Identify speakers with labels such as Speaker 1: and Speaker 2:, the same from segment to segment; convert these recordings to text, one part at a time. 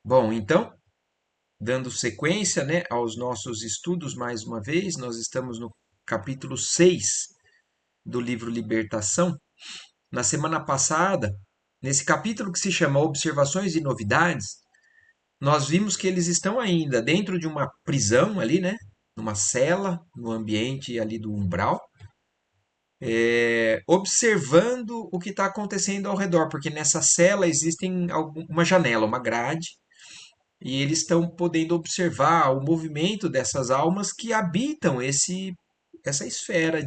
Speaker 1: Bom, então, dando sequência, né, aos nossos estudos mais uma vez, nós estamos no capítulo 6 do livro Libertação. Na semana passada, nesse capítulo que se chama Observações e Novidades, nós vimos que eles estão ainda dentro de uma prisão ali, né, numa cela, no ambiente ali do umbral, observando o que está acontecendo ao redor, porque nessa cela existem uma janela, uma grade, e eles estão podendo observar o movimento dessas almas que habitam essa esfera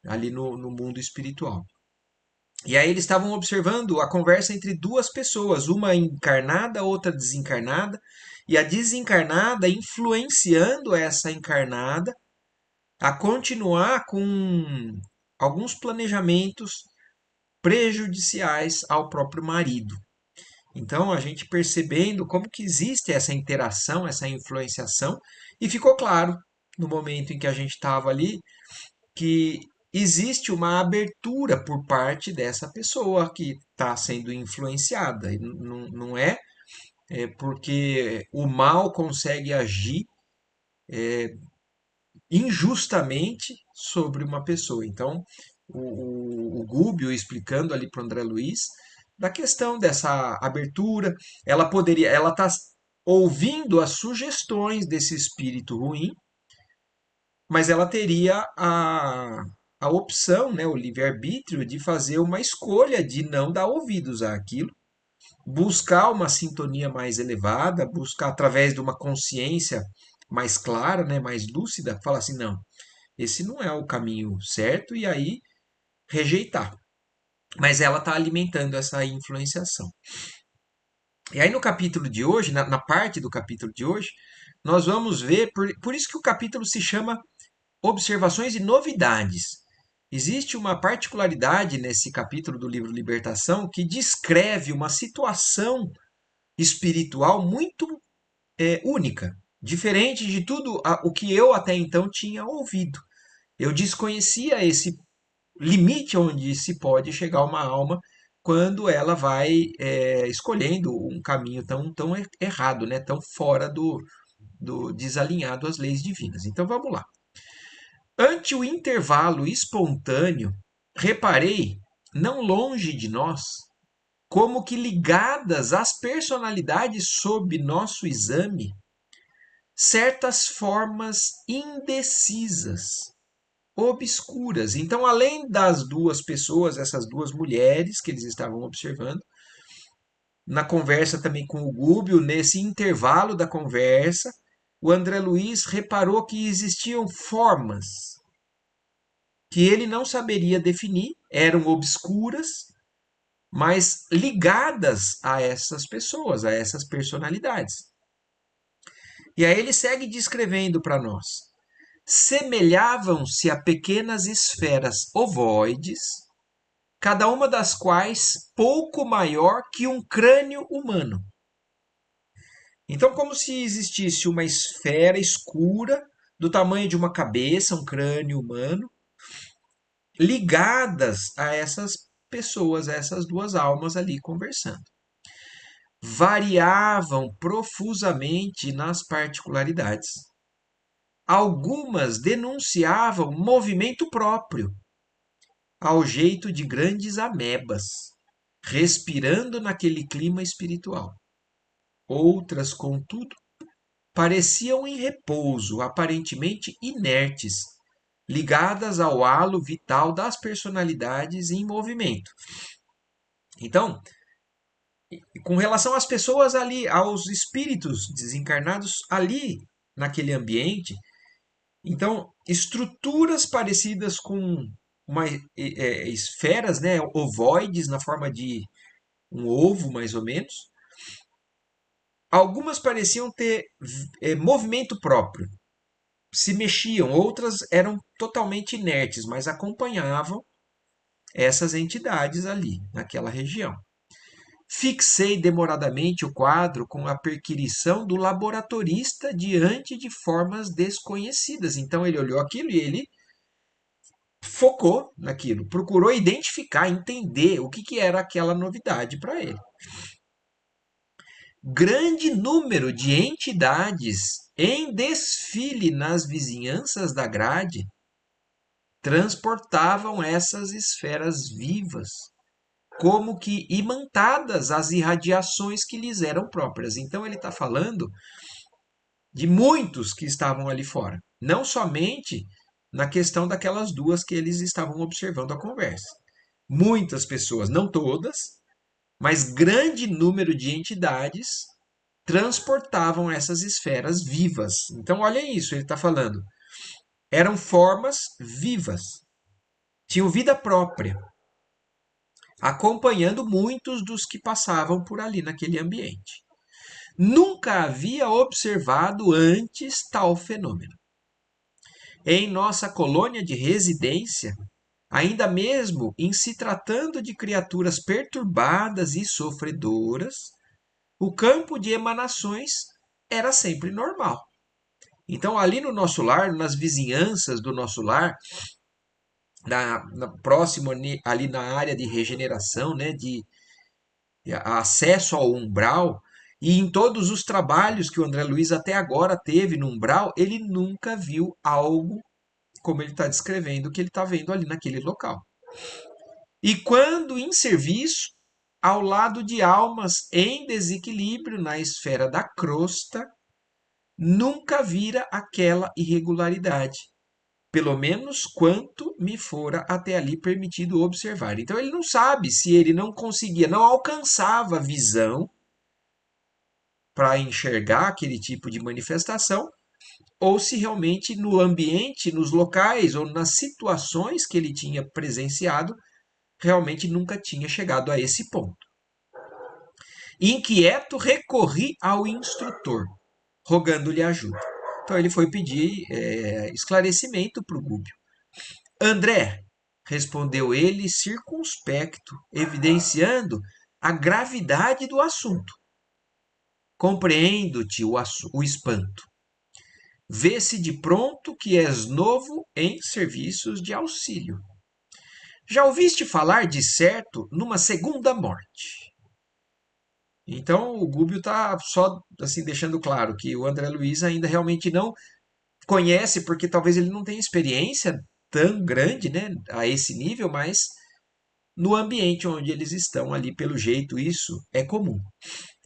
Speaker 1: ali no mundo espiritual. E aí eles estavam observando a conversa entre duas pessoas, uma encarnada, outra desencarnada, e a desencarnada influenciando essa encarnada a continuar com alguns planejamentos prejudiciais ao próprio marido. Então, a gente percebendo como que existe essa interação, essa influenciação, e ficou claro, no momento em que a gente estava ali, que existe uma abertura por parte dessa pessoa que está sendo influenciada. E não é porque o mal consegue agir injustamente sobre uma pessoa. Então, o Gubbio explicando ali para o André Luiz da questão dessa abertura, ela está ouvindo as sugestões desse espírito ruim, mas ela teria a opção, né, o livre-arbítrio de fazer uma escolha de não dar ouvidos àquilo, buscar uma sintonia mais elevada, buscar através de uma consciência mais clara, né, mais lúcida, falar assim, não, esse não é o caminho certo, e aí rejeitar. Mas ela está alimentando essa influenciação. E aí no capítulo de hoje, na parte do capítulo de hoje, nós vamos ver, por isso que o capítulo se chama Observações e Novidades. Existe uma particularidade nesse capítulo do livro Libertação que descreve uma situação espiritual muito única, diferente de tudo o que eu até então tinha ouvido. Eu desconhecia esse limite onde se pode chegar uma alma quando ela vai escolhendo um caminho tão errado, né? Tão fora do desalinhado às leis divinas. Então vamos lá. Ante o intervalo espontâneo, reparei, não longe de nós, como que ligadas às personalidades sob nosso exame, certas formas indecisas, obscuras. Então, além das duas pessoas, essas duas mulheres que eles estavam observando, na conversa também com o Gúbio, nesse intervalo da conversa, o André Luiz reparou que existiam formas que ele não saberia definir, eram obscuras, mas ligadas a essas pessoas, a essas personalidades. E aí ele segue descrevendo para nós. Semelhavam-se a pequenas esferas ovoides, cada uma das quais pouco maior que um crânio humano. Então, como se existisse uma esfera escura do tamanho de uma cabeça, um crânio humano, ligadas a essas pessoas, a essas duas almas ali conversando. Variavam profusamente nas particularidades. Algumas denunciavam movimento próprio, ao jeito de grandes amebas, respirando naquele clima espiritual. Outras, contudo, pareciam em repouso, aparentemente inertes, ligadas ao halo vital das personalidades em movimento. Então, com relação às pessoas ali, aos espíritos desencarnados ali naquele ambiente, então estruturas parecidas com esferas, né, ovoides na forma de um ovo mais ou menos. Algumas pareciam ter movimento próprio, se mexiam, outras eram totalmente inertes, mas acompanhavam essas entidades ali, naquela região. Fixei demoradamente o quadro com a perquirição do laboratorista diante de formas desconhecidas. Então ele olhou aquilo e ele focou naquilo, procurou identificar, entender o que era aquela novidade para ele. grande número de entidades em desfile nas vizinhanças da grade transportavam essas esferas vivas, como que imantadas as irradiações que lhes eram próprias. Então ele está falando de muitos que estavam ali fora, não somente na questão daquelas duas que eles estavam observando a conversa. Muitas pessoas, não todas, mas grande número de entidades transportavam essas esferas vivas. Então, olha isso, ele está falando. Eram formas vivas, tinham vida própria, acompanhando muitos dos que passavam por ali naquele ambiente. Nunca havia observado antes tal fenômeno. Em nossa colônia de residência, ainda mesmo em se tratando de criaturas perturbadas e sofredoras, o campo de emanações era sempre normal. Então, ali no nosso lar, nas vizinhanças do nosso lar, próximo ali na área de regeneração, né, de acesso ao umbral, e em todos os trabalhos que o André Luiz até agora teve no umbral, ele nunca viu algo como ele está descrevendo que ele está vendo ali naquele local. E quando em serviço, ao lado de almas em desequilíbrio na esfera da crosta, nunca vira aquela irregularidade, pelo menos quanto me fora até ali permitido observar. Então ele não sabe se ele não conseguia, não alcançava a visão para enxergar aquele tipo de manifestação, ou se realmente no ambiente, nos locais ou nas situações que ele tinha presenciado, realmente nunca tinha chegado a esse ponto. Inquieto, recorri ao instrutor, rogando-lhe ajuda. Então ele foi pedir esclarecimento para o Gúbio. André, respondeu ele circunspecto, evidenciando a gravidade do assunto. Compreendo-te o espanto. Vê-se de pronto que és novo em serviços de auxílio. Já ouviste falar de certo numa segunda morte? Então o Gúbio está só assim deixando claro que o André Luiz ainda realmente não conhece, porque talvez ele não tenha experiência tão grande, né, a esse nível, mas no ambiente onde eles estão ali, pelo jeito, isso é comum.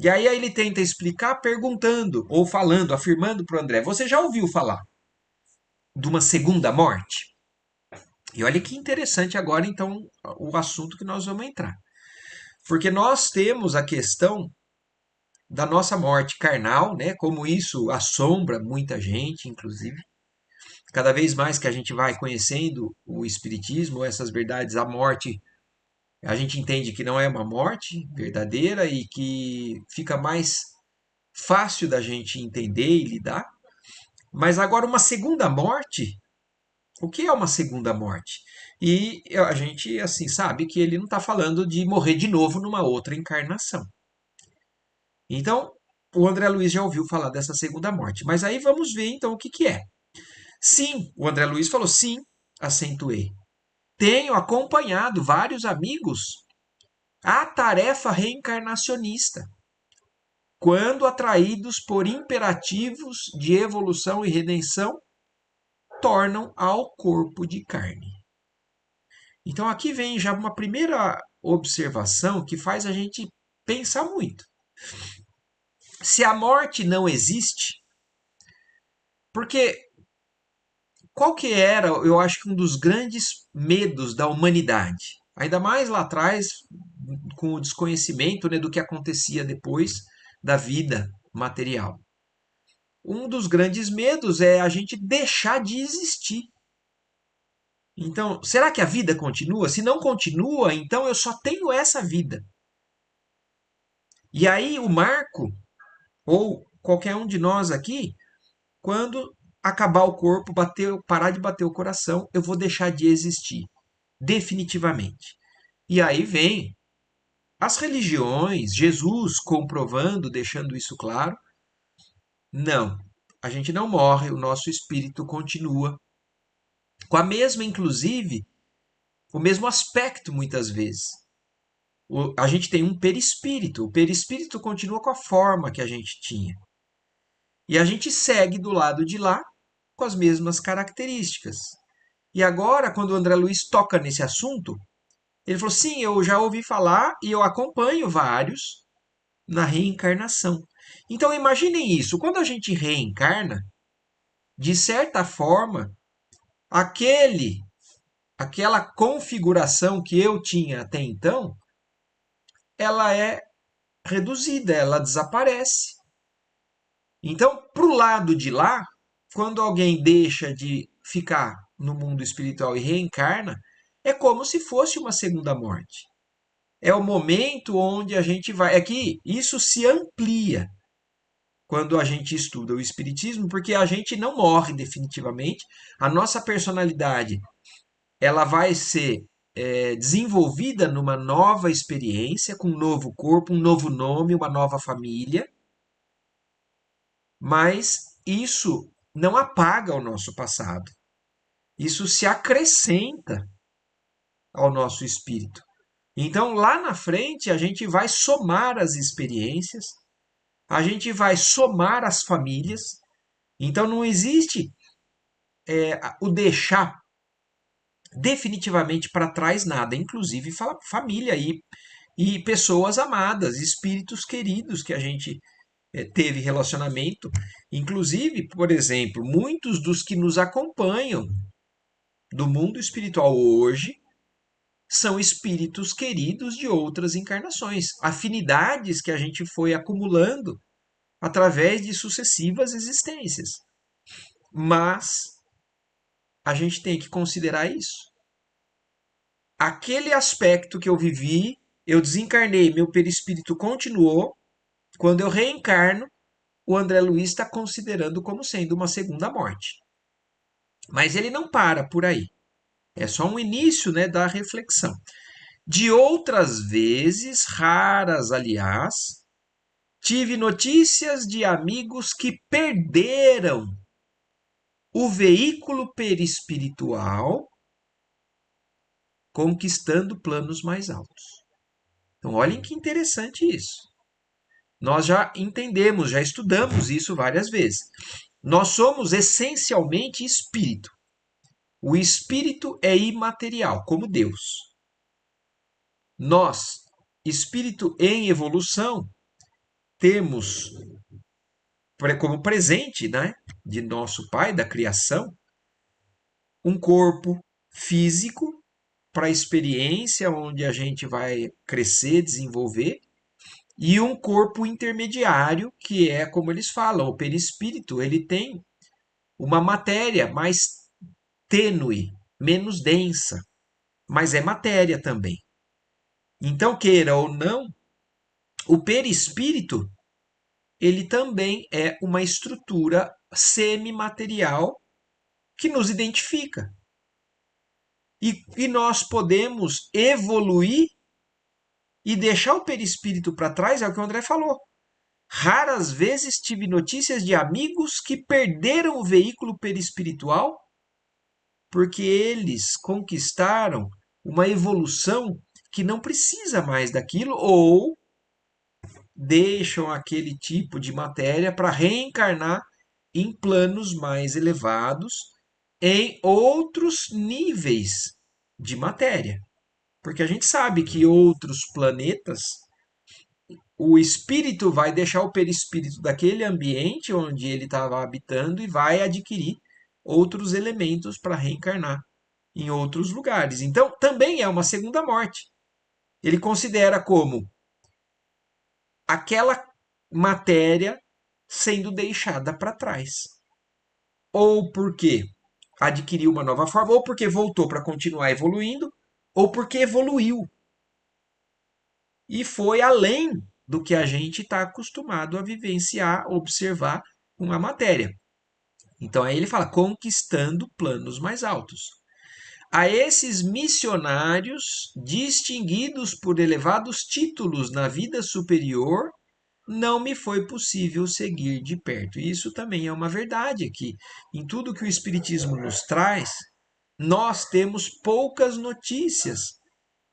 Speaker 1: E aí ele tenta explicar perguntando ou falando, afirmando para o André: Você já ouviu falar de uma segunda morte? E olha que interessante agora, então, o assunto que nós vamos entrar. Porque nós temos a questão da nossa morte carnal, né? Como isso assombra muita gente, inclusive. Cada vez mais que a gente vai conhecendo o Espiritismo, essas verdades, a morte, a gente entende que não é uma morte verdadeira e que fica mais fácil da gente entender e lidar. Mas agora, uma segunda morte, o que é uma segunda morte? E a gente, assim, sabe que ele não está falando de morrer de novo numa outra encarnação. Então, o André Luiz já ouviu falar dessa segunda morte. Mas aí vamos ver, então, o que que é. Sim, o André Luiz falou sim, acentuei. Tenho acompanhado vários amigos à tarefa reencarnacionista, quando atraídos por imperativos de evolução e redenção, tornam ao corpo de carne. Então aqui vem já uma primeira observação que faz a gente pensar muito. Se a morte não existe, porque qual que era, eu acho que um dos grandes medos da humanidade, ainda mais lá atrás, com o desconhecimento, né, do que acontecia depois da vida material. Um dos grandes medos é a gente deixar de existir. Então, será que a vida continua? Se não continua, então eu só tenho essa vida. E aí o Marco, ou qualquer um de nós aqui, quando acabar o corpo, parar de bater o coração, eu vou deixar de existir, definitivamente. E aí vem as religiões, Jesus comprovando, deixando isso claro. Não, a gente não morre, o nosso espírito continua com a mesma, inclusive, o mesmo aspecto muitas vezes. A gente tem um perispírito. O perispírito continua com a forma que a gente tinha. E a gente segue do lado de lá com as mesmas características. E agora, quando o André Luiz toca nesse assunto, ele falou: sim, eu já ouvi falar e eu acompanho vários na reencarnação. Então, imaginem isso: quando a gente reencarna, de certa forma, aquele, aquela configuração que eu tinha até então, ela é reduzida, ela desaparece. Então, para o lado de lá, quando alguém deixa de ficar no mundo espiritual e reencarna, é como se fosse uma segunda morte. É o momento onde a gente vai. É que isso se amplia quando a gente estuda o Espiritismo, porque a gente não morre definitivamente. A nossa personalidade ela vai ser desenvolvida numa nova experiência, com um novo corpo, um novo nome, uma nova família, mas isso não apaga o nosso passado. Isso se acrescenta ao nosso espírito. Então, lá na frente, a gente vai somar as experiências, a gente vai somar as famílias. Então, não existe o deixar definitivamente para trás nada, inclusive família e pessoas amadas, espíritos queridos que a gente teve relacionamento. Inclusive, por exemplo, muitos dos que nos acompanham do mundo espiritual hoje são espíritos queridos de outras encarnações, afinidades que a gente foi acumulando através de sucessivas existências. Mas a gente tem que considerar isso. Aquele aspecto que eu vivi, eu desencarnei, meu perispírito continuou. Quando eu reencarno, o André Luiz está considerando como sendo uma segunda morte. Mas ele não para por aí. É só um início, né, da reflexão. De outras vezes, raras aliás, tive notícias de amigos que perderam o veículo perispiritual conquistando planos mais altos. Então, olhem que interessante isso. Nós já entendemos, já estudamos isso várias vezes. Nós somos essencialmente espírito. O espírito é imaterial, como Deus. Nós, espírito em evolução, temos como presente, né, de nosso Pai, da criação, um corpo físico para a experiência onde a gente vai crescer, desenvolver, e um corpo intermediário, que é como eles falam, o perispírito, ele tem uma matéria mais tênue, menos densa, mas é matéria também. Então, queira ou não, o perispírito, ele também é uma estrutura semimaterial que nos identifica. E nós podemos evoluir e deixar o perispírito para trás, é o que o André falou. Raras vezes tive notícias de amigos que perderam o veículo perispiritual porque eles conquistaram uma evolução que não precisa mais daquilo ou deixam aquele tipo de matéria para reencarnar em planos mais elevados, em outros níveis de matéria. Porque a gente sabe que outros planetas, o espírito vai deixar o perispírito daquele ambiente onde ele estava habitando e vai adquirir outros elementos para reencarnar em outros lugares. Então, também é uma segunda morte. Ele considera como aquela matéria sendo deixada para trás. Ou porque adquiriu uma nova forma, ou porque voltou para continuar evoluindo, ou porque evoluiu e foi além do que a gente está acostumado a vivenciar, observar com a matéria. Então aí ele fala conquistando planos mais altos. A esses missionários, distinguidos por elevados títulos na vida superior, não me foi possível seguir de perto. E isso também é uma verdade aqui. Em tudo que o Espiritismo nos traz, nós temos poucas notícias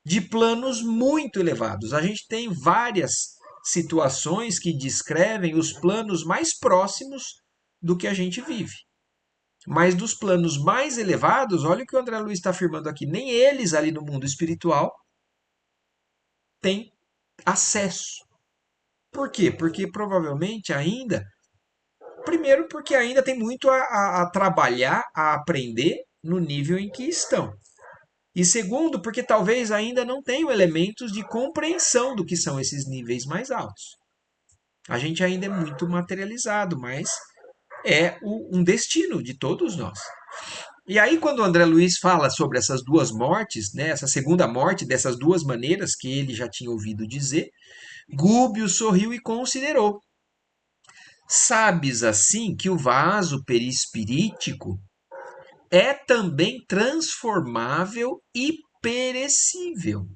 Speaker 1: de planos muito elevados. A gente tem várias situações que descrevem os planos mais próximos do que a gente vive. Mas dos planos mais elevados, olha o que o André Luiz está afirmando aqui, nem eles ali no mundo espiritual têm acesso. Por quê? Porque provavelmente ainda, primeiro porque ainda tem muito a trabalhar, a aprender no nível em que estão. E segundo, porque talvez ainda não tenham elementos de compreensão do que são esses níveis mais altos. A gente ainda é muito materializado, mas é um destino de todos nós. E aí, quando o André Luiz fala sobre essas duas mortes, né, essa segunda morte, dessas duas maneiras que ele já tinha ouvido dizer, Gúbio sorriu e considerou. Sabes assim que o vaso perispirítico é também transformável e perecível,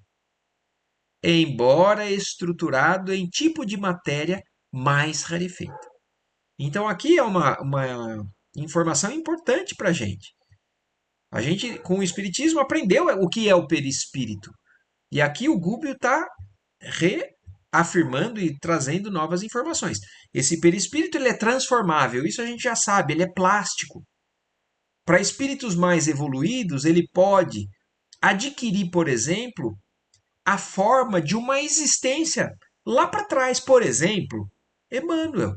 Speaker 1: embora estruturado em tipo de matéria mais rarefeita. Então, aqui é uma informação importante para a gente. A gente, com o Espiritismo, aprendeu o que é o perispírito. E aqui o Gúbio está reafirmando e trazendo novas informações. Esse perispírito ele é transformável, isso a gente já sabe, ele é plástico. Para espíritos mais evoluídos, ele pode adquirir, por exemplo, a forma de uma existência lá para trás. Por exemplo, Emmanuel.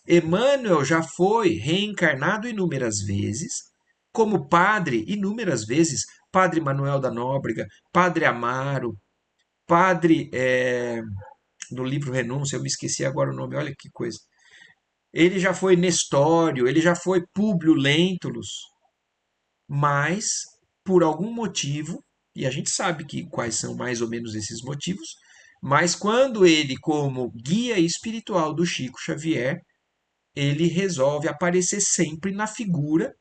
Speaker 1: Emmanuel já foi reencarnado inúmeras vezes, como padre inúmeras vezes, Padre Manuel da Nóbrega, Padre Amaro, Padre, no livro Renúncia, eu me esqueci agora o nome, olha que coisa. Ele já foi Nestório, ele já foi Públio Lentulus, mas por algum motivo, e a gente sabe que quais são mais ou menos esses motivos, mas quando ele, como guia espiritual do Chico Xavier, ele resolve aparecer sempre na figura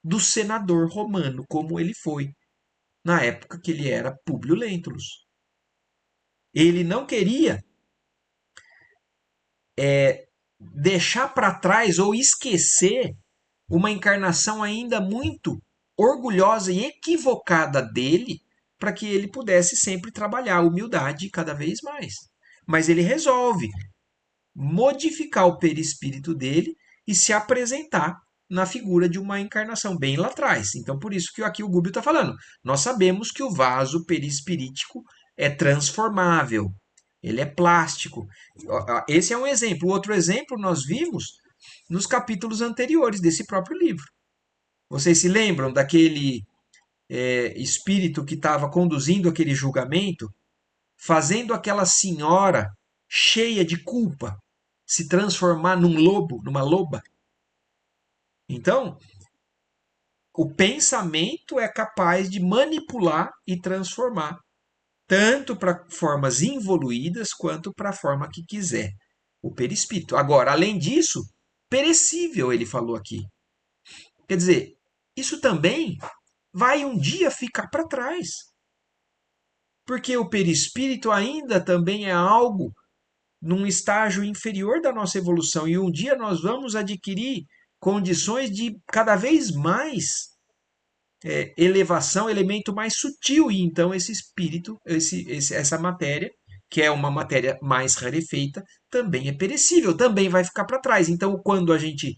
Speaker 1: do senador romano, como ele foi na época que ele era Públio Lentulus. Ele não queria deixar para trás ou esquecer uma encarnação ainda muito orgulhosa e equivocada dele, para que ele pudesse sempre trabalhar a humildade cada vez mais. Mas ele resolve modificar o perispírito dele e se apresentar na figura de uma encarnação bem lá atrás. Então, por isso que aqui o Gúbio está falando. Nós sabemos que o vaso perispirítico é transformável, ele é plástico. Esse é um exemplo. O outro exemplo nós vimos nos capítulos anteriores desse próprio livro. Vocês se lembram daquele espírito que estava conduzindo aquele julgamento, fazendo aquela senhora cheia de culpa se transformar num lobo, numa loba? Então, o pensamento é capaz de manipular e transformar, tanto para formas involuídas quanto para a forma que quiser, o perispírito. Agora, além disso, perecível, ele falou aqui. Quer dizer, isso também vai um dia ficar para trás. Porque o perispírito ainda também é algo num estágio inferior da nossa evolução e um dia nós vamos adquirir condições de cada vez mais elevação, elemento mais sutil, e então esse espírito, essa matéria, que é uma matéria mais rarefeita, também é perecível, também vai ficar para trás. Então, quando a gente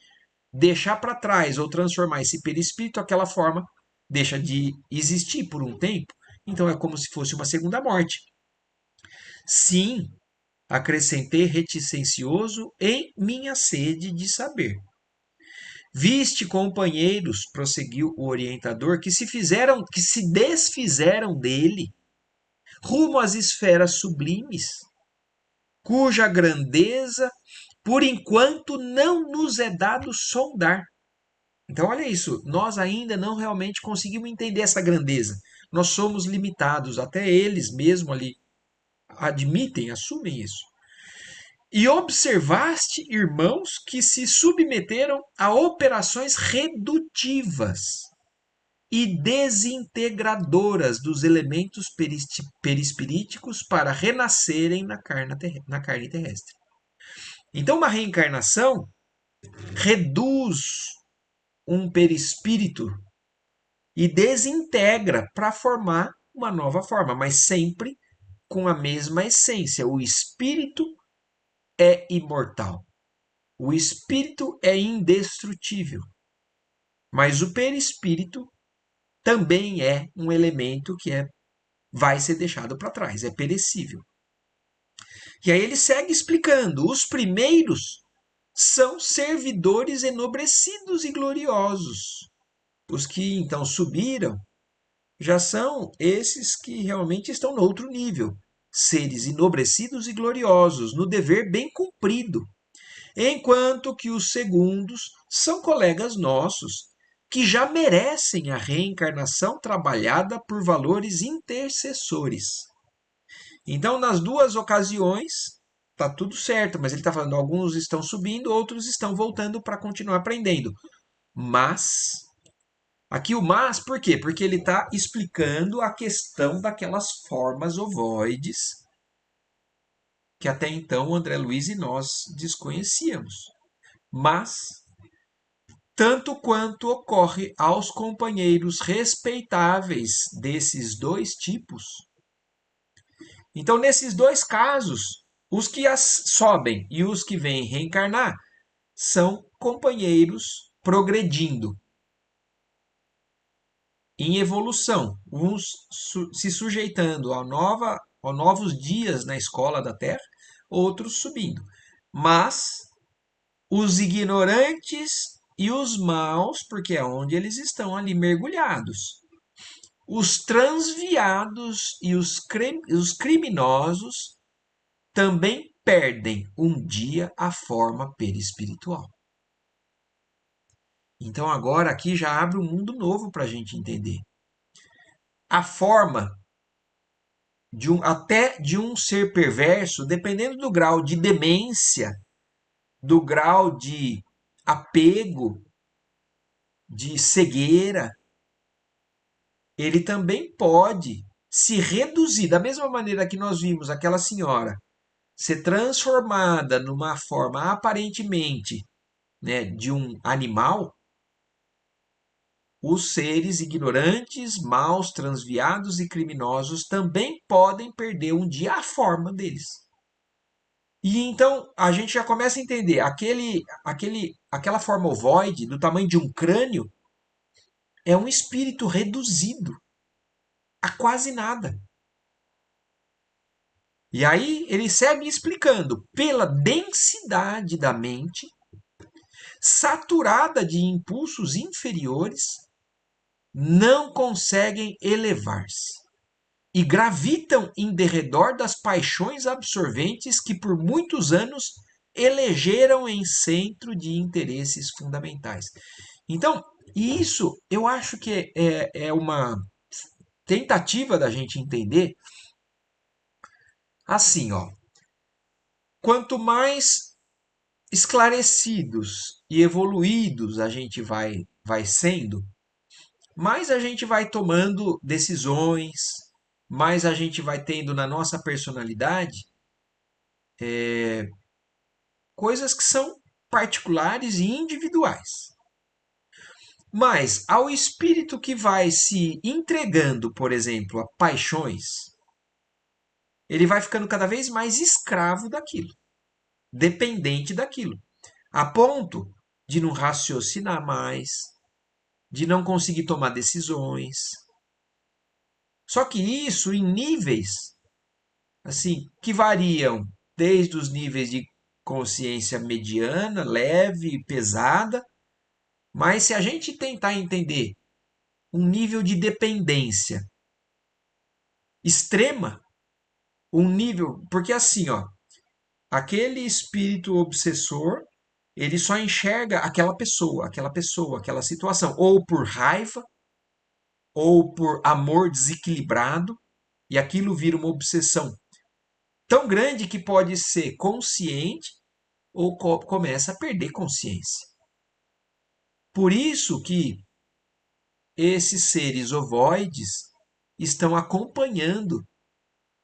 Speaker 1: deixar para trás ou transformar esse perispírito, aquela forma deixa de existir por um tempo. Então, é como se fosse uma segunda morte. Sim, acrescentei reticencioso em minha sede de saber. Viste, companheiros, prosseguiu o orientador, que se desfizeram dele, rumo às esferas sublimes, cuja grandeza, por enquanto, não nos é dado sondar. Então, olha isso, nós ainda não realmente conseguimos entender essa grandeza. Nós somos limitados, até eles mesmo ali admitem, assumem isso. E observaste, irmãos, que se submeteram a operações redutivas e desintegradoras dos elementos perispiríticos para renascerem na carne terrestre. Então, uma reencarnação reduz um perispírito e desintegra para formar uma nova forma, mas sempre com a mesma essência. O espírito é imortal. O espírito é indestrutível. Mas o perispírito também é um elemento que vai ser deixado para trás, é perecível. E aí ele segue explicando: os primeiros são servidores enobrecidos e gloriosos. Os que então subiram já são esses que realmente estão no outro nível, seres enobrecidos e gloriosos, no dever bem cumprido, enquanto que os segundos são colegas nossos, que já merecem a reencarnação trabalhada por valores intercessores. Então, nas duas ocasiões, tá tudo certo, mas ele está falando, alguns estão subindo, outros estão voltando para continuar aprendendo. Mas, aqui o mas, por quê? Porque ele está explicando a questão daquelas formas ovoides que até então o André Luiz e nós desconhecíamos. Mas, tanto quanto ocorre aos companheiros respeitáveis desses dois tipos. Então, nesses dois casos, os que as sobem e os que vêm reencarnar são companheiros progredindo em evolução, uns se sujeitando a novos dias na escola da Terra, outros subindo. Mas os ignorantes e os maus, porque é onde eles estão ali mergulhados. Os transviados e os criminosos também perdem um dia a forma perispiritual. Então agora aqui já abre um mundo novo para a gente entender. A forma até de um ser perverso, dependendo do grau de demência, do grau de apego, de cegueira, ele também pode se reduzir. Da mesma maneira que nós vimos aquela senhora ser transformada numa forma aparentemente, né, de um animal, os seres ignorantes, maus, transviados e criminosos também podem perder um dia a forma deles. E então a gente já começa a entender aquela forma ovoide do tamanho de um crânio é um espírito reduzido a quase nada. E aí ele segue explicando, pela densidade da mente, saturada de impulsos inferiores, não conseguem elevar-se e gravitam em derredor das paixões absorventes que por muitos anos elegeram em centro de interesses fundamentais. Então, isso eu acho que é uma tentativa da gente entender assim, ó. Quanto mais esclarecidos e evoluídos a gente vai sendo, mais a gente vai tomando decisões, mais a gente vai tendo na nossa personalidade coisas que são particulares e individuais. Mas ao espírito que vai se entregando, por exemplo, a paixões, ele vai ficando cada vez mais escravo daquilo, dependente daquilo, a ponto de não raciocinar mais, de não conseguir tomar decisões. Só que isso em níveis assim que variam desde os níveis de consciência mediana, leve e pesada, mas se a gente tentar entender um nível de dependência extrema, um nível, porque assim, ó, aquele espírito obsessor, ele só enxerga aquela pessoa, aquela situação, ou por raiva, ou por amor desequilibrado, e aquilo vira uma obsessão tão grande que pode ser consciente ou começa a perder consciência. Por isso que esses seres ovoides estão acompanhando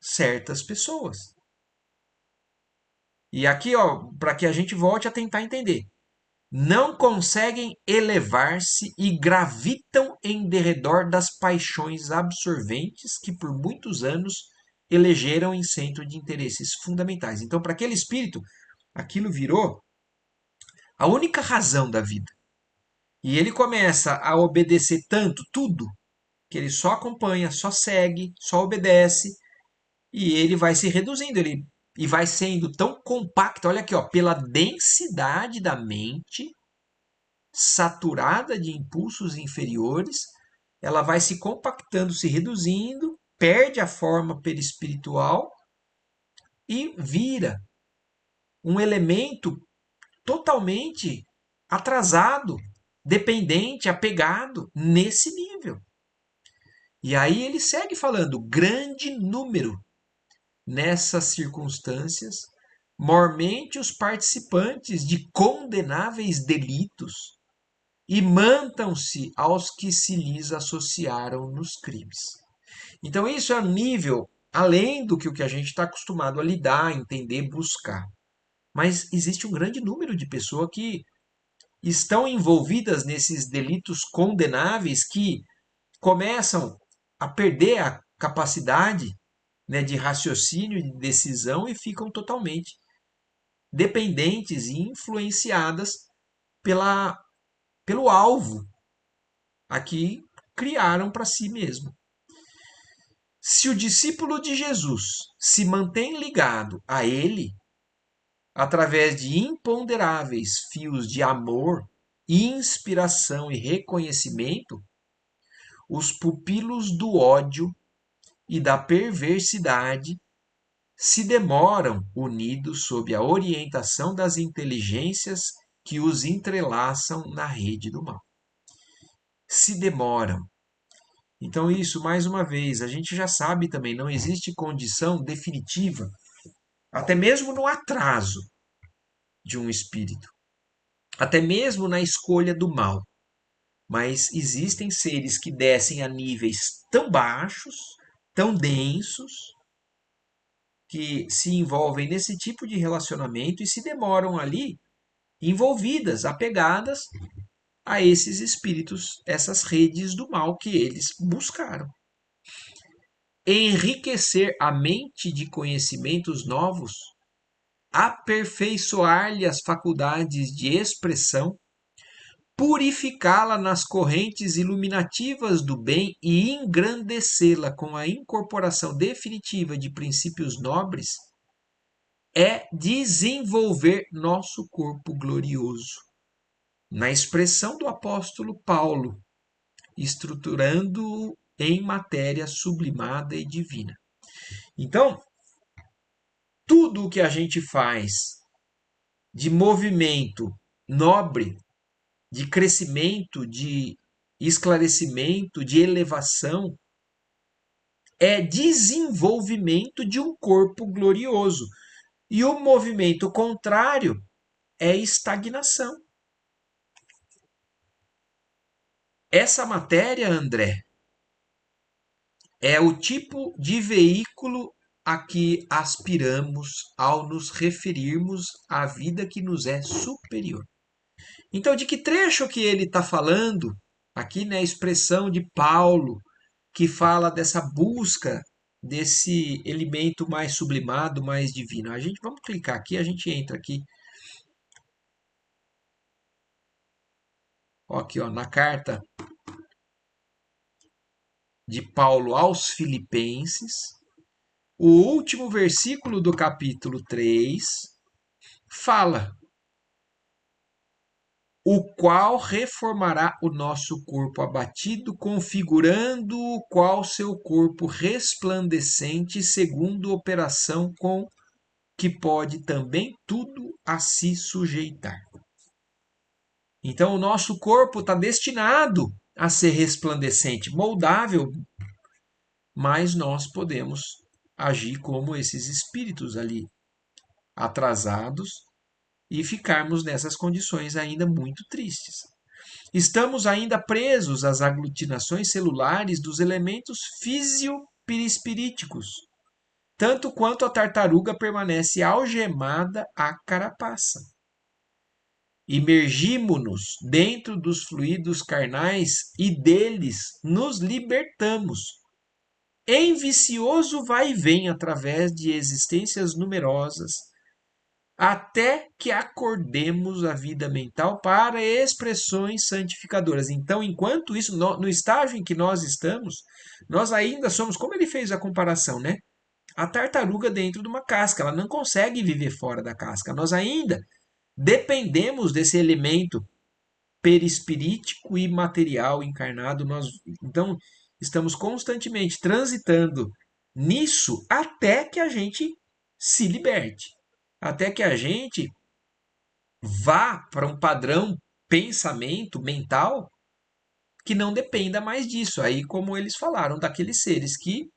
Speaker 1: certas pessoas. E aqui, ó, para que a gente volte a tentar entender. não conseguem elevar-se e gravitam em derredor das paixões absorventes que por muitos anos elegeram em centro de interesses fundamentais. Então, para aquele espírito, aquilo virou a única razão da vida. E ele começa a obedecer tanto, tudo, que ele só acompanha, só segue, só obedece, e ele vai se reduzindo, ele e vai sendo tão compacto, olha aqui, ó, pela densidade da mente, saturada de impulsos inferiores, ela vai se compactando, se reduzindo, perde a forma perispiritual e vira um elemento totalmente atrasado, dependente, apegado nesse nível. E aí ele segue falando, grande número nessas circunstâncias, mormente os participantes de condenáveis delitos e mantam-se aos que se lhes associaram nos crimes. Então isso é um nível além do que o que a gente está acostumado a lidar, entender, buscar. Mas existe um grande número de pessoas que estão envolvidas nesses delitos condenáveis que começam a perder a capacidade, né, de raciocínio e de decisão e ficam totalmente dependentes e influenciadas pela, pelo alvo a que criaram para si mesmo. Se o discípulo de Jesus se mantém ligado a ele através de imponderáveis fios de amor, inspiração e reconhecimento, os pupilos do ódio e da perversidade se demoram unidos sob a orientação das inteligências que os entrelaçam na rede do mal. Se demoram. Então, isso, mais uma vez, a gente já sabe também, não existe condição definitiva, até mesmo no atraso de um espírito, até mesmo na escolha do mal. Mas existem seres que descem a níveis tão baixos, tão densos, que se envolvem nesse tipo de relacionamento e se demoram ali envolvidas, apegadas a esses espíritos, essas redes do mal que eles buscaram. Enriquecer a mente de conhecimentos novos, aperfeiçoar-lhe as faculdades de expressão, purificá-la nas correntes iluminativas do bem e engrandecê-la com a incorporação definitiva de princípios nobres, é desenvolver nosso corpo glorioso. Na expressão do apóstolo Paulo, estruturando-o em matéria sublimada e divina. Então, tudo o que a gente faz de movimento nobre, de crescimento, de esclarecimento, de elevação, é desenvolvimento de um corpo glorioso. E o movimento contrário é estagnação. Essa matéria, André, é o tipo de veículo a que aspiramos ao nos referirmos à vida que nos é superior. Então, de que trecho que ele está falando? Aqui, né, a expressão de Paulo, que fala dessa busca desse elemento mais sublimado, mais divino. A gente vamos clicar aqui, a gente entra aqui, ó, aqui, ó, na carta de Paulo aos Filipenses, o último versículo do capítulo 3 fala: o qual reformará o nosso corpo abatido, configurando-o qual seu corpo resplandecente, segundo operação com que pode também tudo a se sujeitar. Então, o nosso corpo está destinado a ser resplandecente, moldável, mas nós podemos agir como esses espíritos ali, atrasados, e ficarmos nessas condições ainda muito tristes. Estamos ainda presos às aglutinações celulares dos elementos fisioperispiríticos, tanto quanto a tartaruga permanece algemada à carapaça. imergimo-nos dentro dos fluidos carnais e deles nos libertamos. Em vicioso vai e vem através de existências numerosas, até que acordemos a vida mental para expressões santificadoras. Então, enquanto isso, no estágio em que nós estamos, nós ainda somos, como ele fez a comparação, né? A tartaruga dentro de uma casca, ela não consegue viver fora da casca. Nós ainda dependemos desse elemento perispirítico e material encarnado. Então, estamos constantemente transitando nisso até que a gente se liberte, até que a gente vá para um padrão pensamento mental que não dependa mais disso. Aí, como eles falaram, daqueles seres que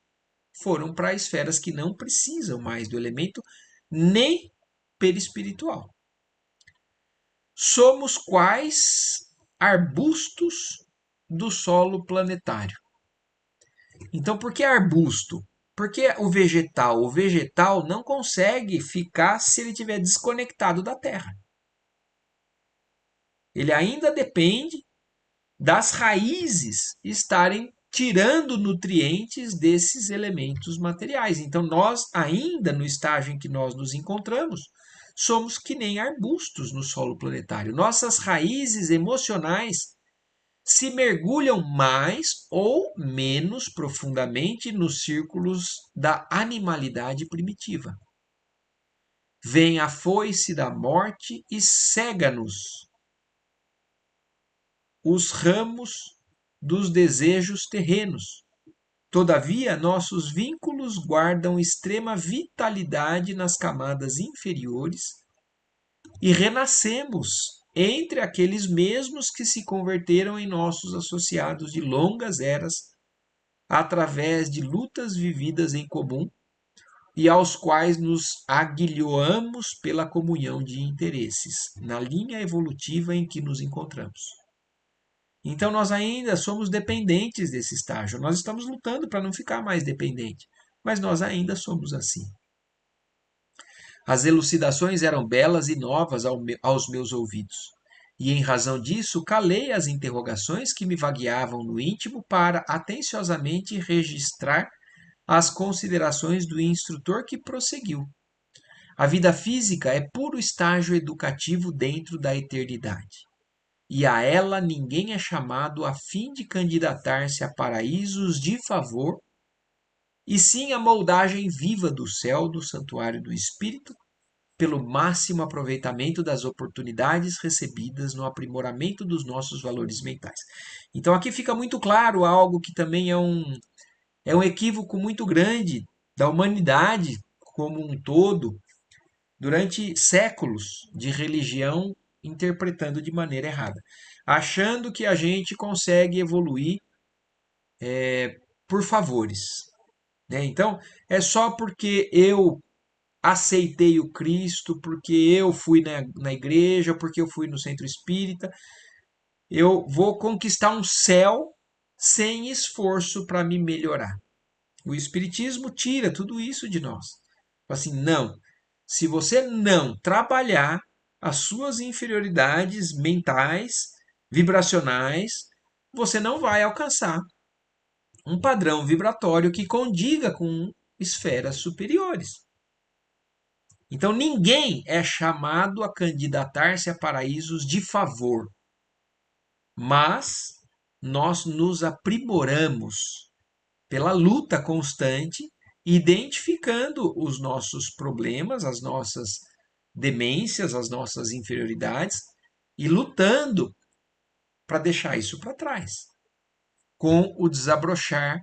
Speaker 1: foram para esferas que não precisam mais do elemento nem perispiritual. Somos quais arbustos do solo planetário. Então, por que arbusto? Porque o vegetal não consegue ficar se ele estiver desconectado da terra. Ele ainda depende das raízes estarem tirando nutrientes desses elementos materiais. Então, nós, ainda no estágio em que nós nos encontramos, somos que nem arbustos no solo planetário. Nossas raízes emocionais se mergulham mais ou menos profundamente nos círculos da animalidade primitiva. Vem a foice da morte e cega-nos os ramos dos desejos terrenos. Todavia, nossos vínculos guardam extrema vitalidade nas camadas inferiores e renascemos entre aqueles mesmos que se converteram em nossos associados de longas eras, através de lutas vividas em comum e aos quais nos aguilhoamos pela comunhão de interesses, na linha evolutiva em que nos encontramos. Então, nós ainda somos dependentes desse estágio. Nós estamos lutando para não ficar mais dependente, mas nós ainda somos assim. As elucidações eram belas e novas aos meus ouvidos, e em razão disso calei as interrogações que me vagueavam no íntimo para atenciosamente registrar as considerações do instrutor que prosseguiu. A vida física é puro estágio educativo dentro da eternidade, e a ela ninguém é chamado a fim de candidatar-se a paraísos de favor, e sim a moldagem viva do céu do santuário do espírito, pelo máximo aproveitamento das oportunidades recebidas no aprimoramento dos nossos valores mentais. Então aqui fica muito claro algo que também é um equívoco muito grande da humanidade como um todo, durante séculos de religião interpretando de maneira errada, achando que a gente consegue evoluir por favores, né? Então, é só porque eu aceitei o Cristo, porque eu fui na igreja, porque eu fui no centro espírita, eu vou conquistar um céu sem esforço para me melhorar. O Espiritismo tira tudo isso de nós. Assim, não. Se você não trabalhar as suas inferioridades mentais, vibracionais, você não vai alcançar um padrão vibratório que condiga com esferas superiores. Então, ninguém é chamado a candidatar-se a paraísos de favor, mas nós nos aprimoramos pela luta constante, identificando os nossos problemas, as nossas demências, as nossas inferioridades e lutando para deixar isso para trás, com o desabrochar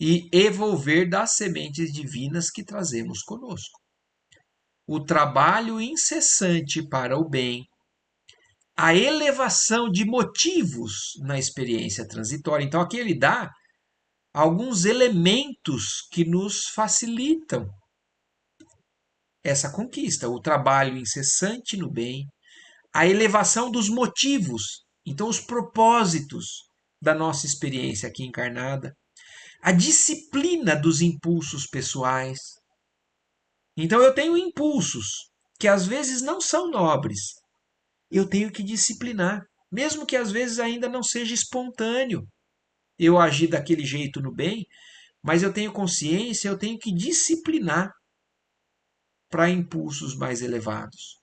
Speaker 1: e evolver das sementes divinas que trazemos conosco. O trabalho incessante para o bem, a elevação de motivos na experiência transitória. Então, aqui ele dá alguns elementos que nos facilitam essa conquista, o trabalho incessante no bem, a elevação dos motivos, então os propósitos da nossa experiência aqui encarnada, a disciplina dos impulsos pessoais. Então eu tenho impulsos que às vezes não são nobres eu tenho que disciplinar, mesmo que às vezes ainda não seja espontâneo eu agir daquele jeito no bem, mas eu tenho consciência, eu tenho que disciplinar para impulsos mais elevados.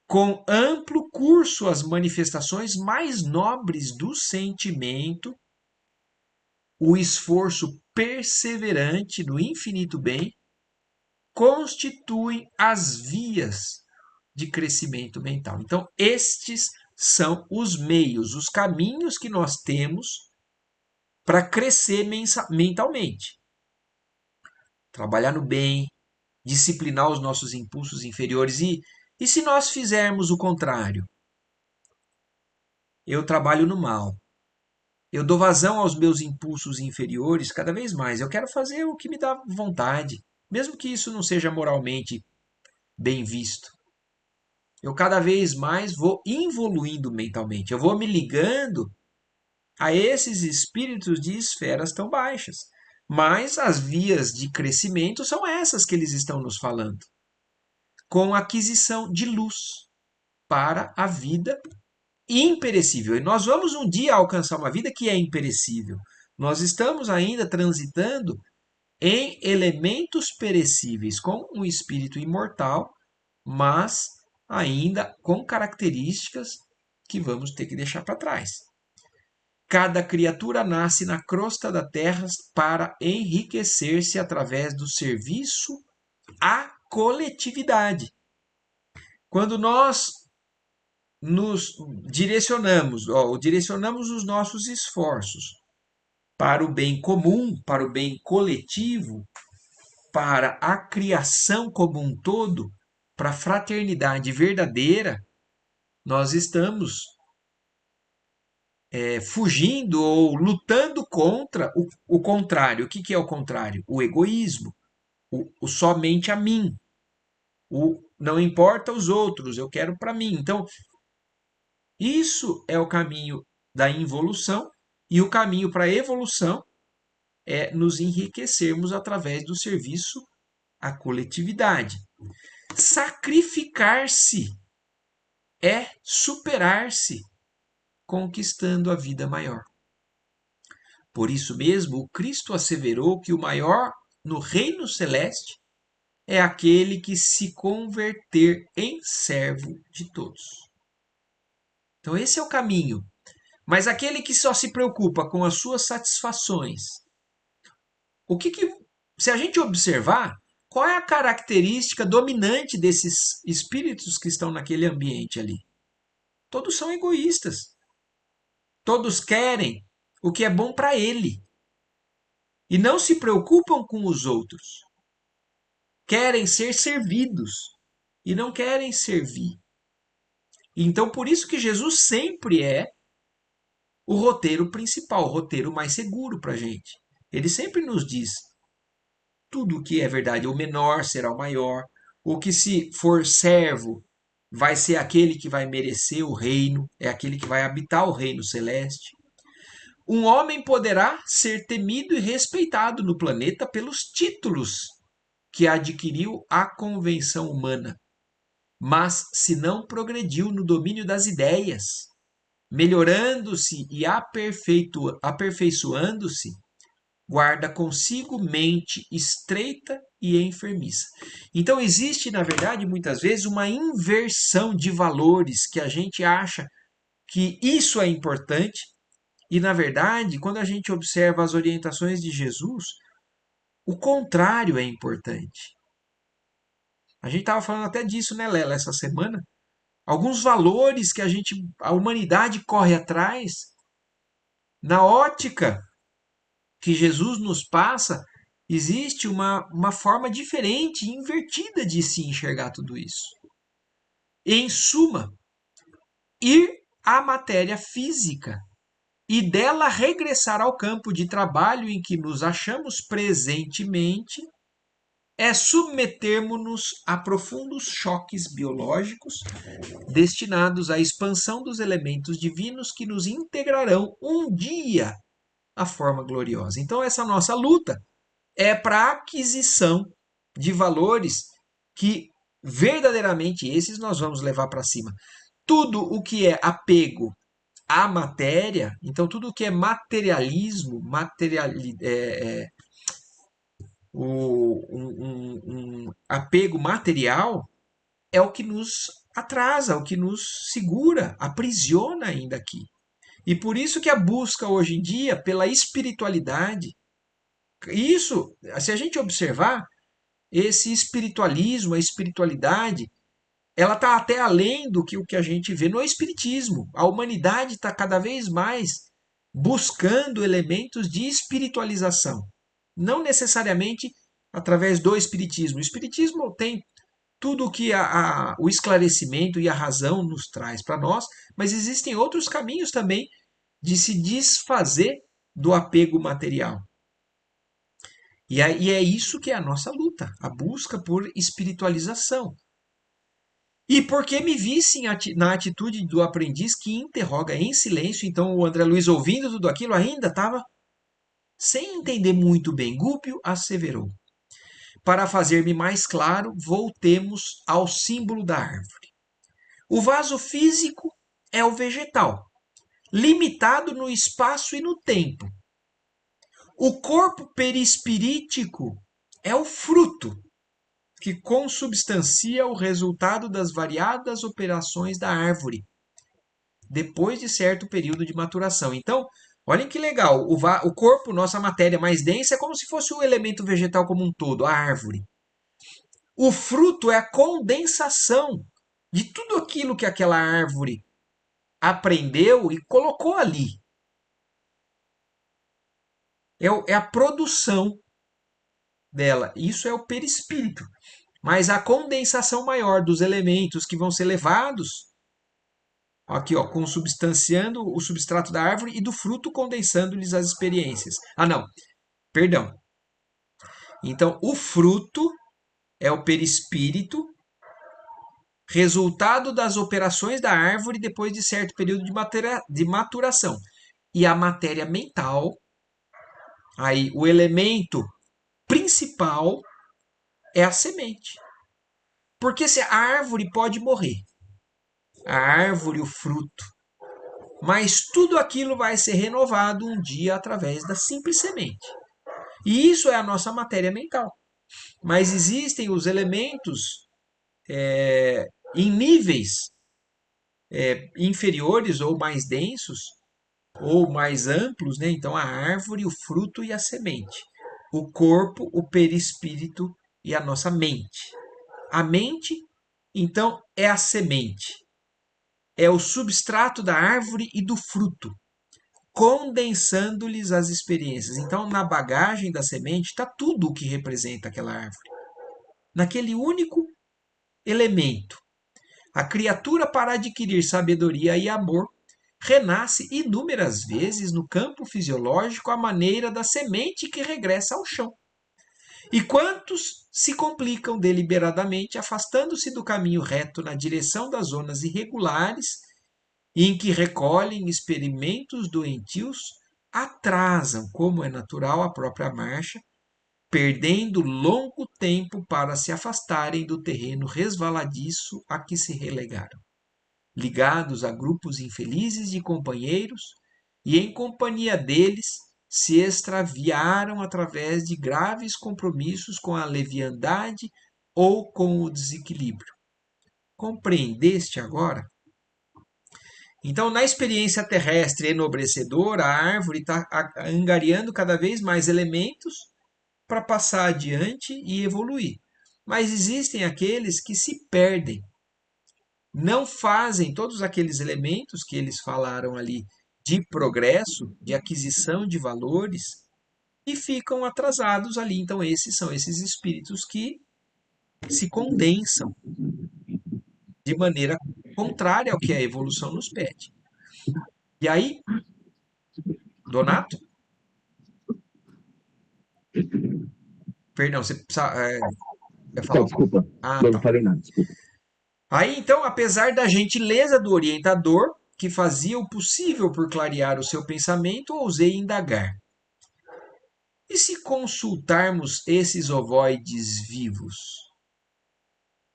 Speaker 1: Com amplo curso as manifestações mais nobres do sentimento, o esforço perseverante no infinito bem, constituem as vias de crescimento mental. Então, estes são os meios, os caminhos que nós temos para crescer mentalmente. Trabalhar no bem, disciplinar os nossos impulsos inferiores. E se nós fizermos o contrário? Eu trabalho no mal. Eu dou vazão aos meus impulsos inferiores cada vez mais. Eu quero fazer o que me dá vontade, mesmo que isso não seja moralmente bem visto. Eu cada vez mais vou evoluindo mentalmente. Eu vou me ligando a esses espíritos de esferas tão baixas. Mas as vias de crescimento são essas que eles estão nos falando. Com aquisição de luz para a vida imperecível. E nós vamos um dia alcançar uma vida que é imperecível. Nós estamos ainda transitando em elementos perecíveis, com um espírito imortal, mas ainda com características que vamos ter que deixar para trás. Cada criatura nasce na crosta da terra para enriquecer-se através do serviço à coletividade. Quando nós nos direcionamos os nossos esforços para o bem comum, para o bem coletivo, para a criação como um todo, para a fraternidade verdadeira, nós estamos fugindo ou lutando contra o contrário. O que é o contrário? O egoísmo, o somente a mim, o não importa os outros, eu quero para mim. Então, isso é o caminho da involução, e o caminho para a evolução é nos enriquecermos através do serviço à coletividade. Sacrificar-se é superar-se, conquistando a vida maior. Por isso mesmo, o Cristo asseverou que o maior no reino celeste é aquele que se converter em servo de todos. Então, esse é o caminho. Mas aquele que só se preocupa com as suas satisfações, se a gente observar, qual é a característica dominante desses espíritos que estão naquele ambiente ali? Todos são egoístas. Todos querem o que é bom para ele. E não se preocupam com os outros. Querem ser servidos e não querem servir. Então, por isso que Jesus sempre é o roteiro principal, o roteiro mais seguro para a gente. Ele sempre nos diz tudo o que é verdade. O menor será o maior. O que se for servo vai ser aquele que vai merecer o reino, é aquele que vai habitar o reino celeste. Um homem poderá ser temido e respeitado no planeta pelos títulos que adquiriu a convenção humana, mas se não progrediu no domínio das ideias, melhorando-se e aperfeiçoando-se, guarda consigo mente estreita e enfermiça. Então existe, na verdade, muitas vezes uma inversão de valores que a gente acha que isso é importante e, na verdade, quando a gente observa as orientações de Jesus, o contrário é importante. A gente estava falando até disso, né, Lela, essa semana. Alguns valores que a humanidade corre atrás, na ótica que Jesus nos passa, existe uma forma diferente, invertida de se enxergar tudo isso. Em suma, ir à matéria física e dela regressar ao campo de trabalho em que nos achamos presentemente é submetermos-nos a profundos choques biológicos destinados à expansão dos elementos divinos que nos integrarão um dia à forma gloriosa. Então, essa nossa luta é para a aquisição de valores que verdadeiramente esses nós vamos levar para cima. tudo o que é apego à matéria, então tudo o que é materialismo, um apego material, é o que nos atrasa, o que nos segura, aprisiona ainda aqui. E por isso que a busca hoje em dia pela espiritualidade, isso, se a gente observar, esse espiritualismo, a espiritualidade, ela está até além do que o que a gente vê no espiritismo. A humanidade está cada vez mais buscando elementos de espiritualização, não necessariamente através do espiritismo. O espiritismo tem tudo o que o esclarecimento e a razão nos traz para nós, mas existem outros caminhos também de se desfazer do apego material. E é isso que é a nossa luta, a busca por espiritualização. E porque me visse na atitude do aprendiz que interroga em silêncio, então o André Luiz, ouvindo tudo aquilo, ainda estava sem entender muito bem. Gúpio asseverou: para fazer-me mais claro, voltemos ao símbolo da árvore. O vaso físico é o vegetal, limitado no espaço e no tempo. O corpo perispirítico é o fruto, que consubstancia o resultado das variadas operações da árvore, depois de certo período de maturação. Então, olhem que legal, o corpo, nossa matéria mais densa, é como se fosse o elemento vegetal como um todo, a árvore. O fruto é a condensação de tudo aquilo que aquela árvore aprendeu e colocou ali. É a produção dela. Isso é o perispírito. Mas a condensação maior dos elementos que vão ser levados aqui, ó, consubstanciando o substrato da árvore e do fruto condensando-lhes as experiências. Ah, não, perdão. Então, o fruto é o perispírito, resultado das operações da árvore depois de certo período de maturação. E a matéria mental, aí o elemento principal é a semente. Porque se a árvore pode morrer, a árvore, o fruto, mas tudo aquilo vai ser renovado um dia através da simples semente. E isso é a nossa matéria mental. Mas existem os elementos em níveis inferiores ou mais densos ou mais amplos, né? Então a árvore, o fruto e a semente, o corpo, o perispírito e a nossa mente. A mente, então, é a semente, é o substrato da árvore e do fruto, condensando-lhes as experiências. Então, na bagagem da semente está tudo o que representa aquela árvore. Naquele único elemento. A criatura, para adquirir sabedoria e amor, renasce inúmeras vezes no campo fisiológico à maneira da semente que regressa ao chão. E quantos se complicam deliberadamente, afastando-se do caminho reto na direção das zonas irregulares em que recolhem experimentos doentios, atrasam, como é natural, a própria marcha, perdendo longo tempo para se afastarem do terreno resvaladiço a que se relegaram, ligados a grupos infelizes de companheiros, e em companhia deles se extraviaram através de graves compromissos com a leviandade ou com o desequilíbrio. Compreendeste agora? Então, na experiência terrestre enobrecedora, a árvore está angariando cada vez mais elementos para passar adiante e evoluir. Mas existem aqueles que se perdem, não fazem todos aqueles elementos que eles falaram ali de progresso, de aquisição de valores, e ficam atrasados ali. Então, esses são esses espíritos que se condensam de maneira contrária ao que a evolução nos pede. E aí, Donato, perdão, você precisa, quer falar
Speaker 2: Não,
Speaker 1: alguma coisa?
Speaker 2: desculpa.
Speaker 1: Ah,
Speaker 2: Não
Speaker 1: tá.
Speaker 2: falei nada, desculpa.
Speaker 1: Aí, então, apesar da gentileza do orientador, que fazia o possível por clarear o seu pensamento, ousei indagar. E se consultarmos esses ovoides vivos,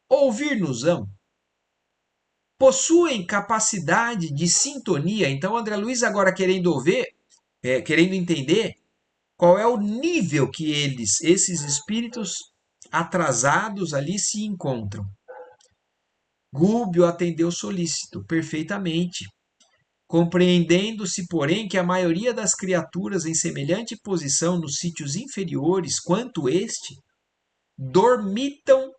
Speaker 1: ouvir-nos-ão? possuem capacidade de sintonia. Então, André Luiz agora querendo entender qual é o nível que esses espíritos atrasados ali se encontram. Gúbio atendeu solícito perfeitamente, compreendendo-se, porém, que a maioria das criaturas em semelhante posição nos sítios inferiores quanto este dormitam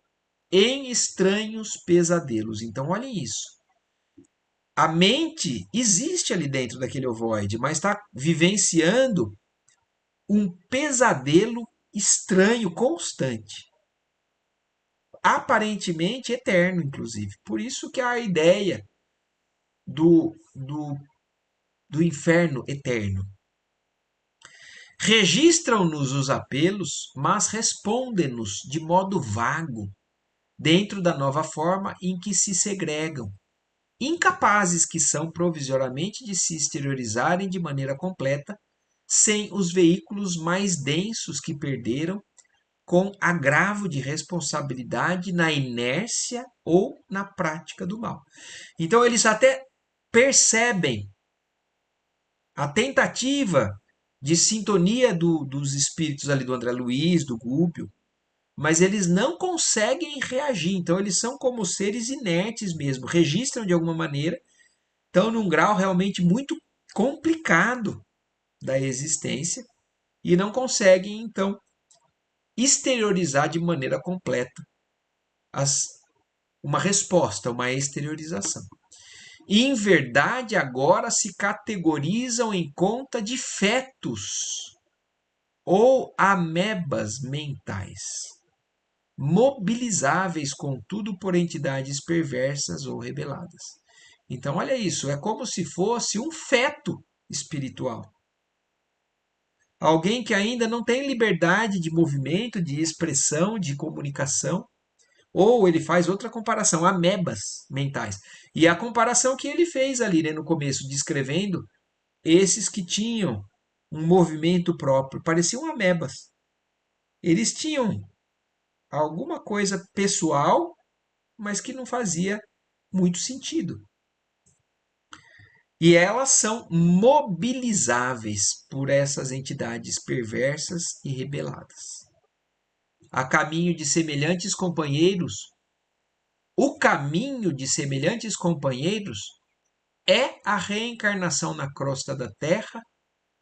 Speaker 1: em estranhos pesadelos. Então, olhem isso. A mente existe ali dentro daquele ovoide, mas está vivenciando um pesadelo estranho, constante. Aparentemente eterno, inclusive. Por isso que a ideia do, do, do inferno eterno. Registram-nos os apelos, mas respondem-nos de modo vago, dentro da nova forma em que se segregam, incapazes que são provisoriamente de se exteriorizarem de maneira completa, sem os veículos mais densos que perderam, com agravo de responsabilidade na inércia ou na prática do mal. Então, eles até percebem a tentativa de sintonia dos espíritos ali do André Luiz, do Gúbio, mas eles não conseguem reagir. Então, eles são como seres inertes mesmo, registram de alguma maneira, estão num grau realmente muito complicado da existência e não conseguem, então, exteriorizar de maneira completa as, uma resposta, uma exteriorização. E, em verdade, agora se categorizam em conta de fetos ou amebas mentais, mobilizáveis, contudo, por entidades perversas ou rebeladas. Então, olha isso, é como se fosse um feto espiritual. Alguém que ainda não tem liberdade de movimento, de expressão, de comunicação. Ou ele faz outra comparação, amebas mentais. E a comparação que ele fez ali, né, no começo, descrevendo esses que tinham um movimento próprio, pareciam amebas. Eles tinham alguma coisa pessoal, mas que não fazia muito sentido. E elas são mobilizáveis por essas entidades perversas e rebeladas. A caminho de semelhantes companheiros, o caminho de semelhantes companheiros é a reencarnação na crosta da Terra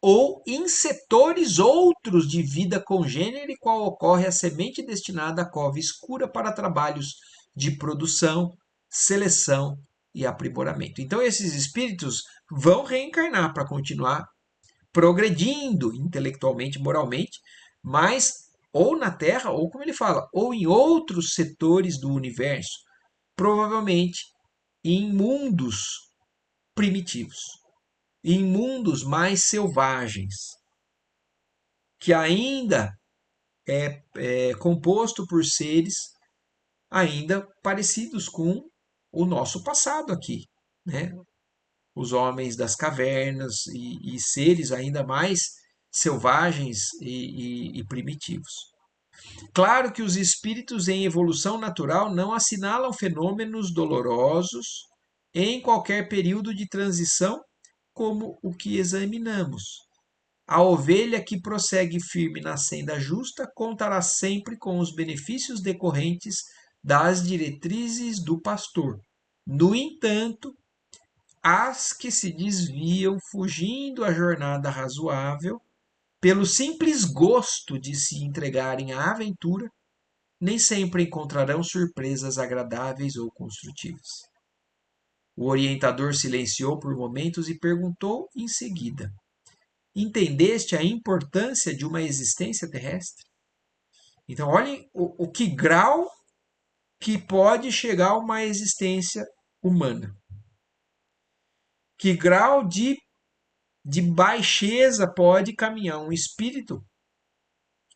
Speaker 1: ou em setores outros de vida congênere, qual ocorre a semente destinada à cova escura para trabalhos de produção, seleção e aprimoramento. Então, esses espíritos vão reencarnar para continuar progredindo intelectualmente, moralmente, mas ou na Terra, ou como ele fala, ou em outros setores do universo, provavelmente em mundos primitivos, em mundos mais selvagens, que ainda é composto por seres ainda parecidos com o nosso passado aqui, né? Os homens das cavernas e seres ainda mais selvagens e primitivos. Claro que os espíritos em evolução natural não assinalam fenômenos dolorosos em qualquer período de transição, como o que examinamos. A ovelha que prossegue firme na senda justa contará sempre com os benefícios decorrentes das diretrizes do pastor. No entanto, as que se desviam fugindo a jornada razoável, pelo simples gosto de se entregarem à aventura, nem sempre encontrarão surpresas agradáveis ou construtivas. O orientador silenciou por momentos e perguntou em seguida: Entendeste a importância de uma existência terrestre? Então, olhem o que grau que pode chegar uma existência humana. Que grau de baixeza pode caminhar um espírito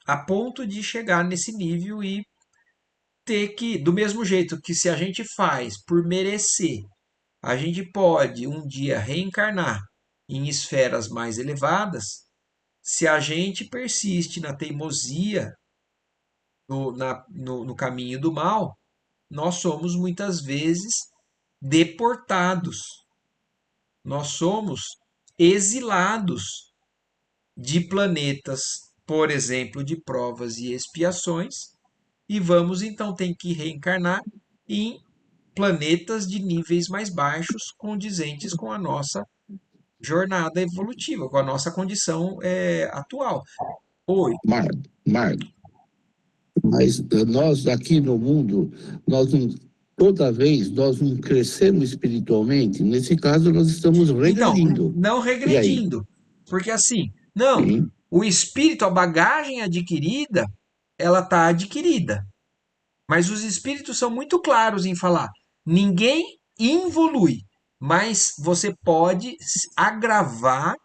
Speaker 1: a ponto de chegar nesse nível e ter que, do mesmo jeito que se a gente faz por merecer, a gente pode um dia reencarnar em esferas mais elevadas, se a gente persiste na teimosia, no caminho do mal, nós somos muitas vezes deportados. Nós somos exilados de planetas, por exemplo, de provas e expiações, e vamos então ter que reencarnar em planetas de níveis mais baixos, condizentes com a nossa jornada evolutiva, com a nossa condição atual. Oi.
Speaker 2: Marco, Marco, mas nós aqui no mundo, nós não, toda vez nós não crescemos espiritualmente, nesse caso nós estamos
Speaker 1: Então,
Speaker 2: regredindo.
Speaker 1: não
Speaker 2: E aí?
Speaker 1: regredindo, porque assim, não,
Speaker 2: Sim,
Speaker 1: o espírito, a bagagem adquirida, ela está adquirida. Mas os espíritos são muito claros em falar: ninguém involui, mas você pode agravar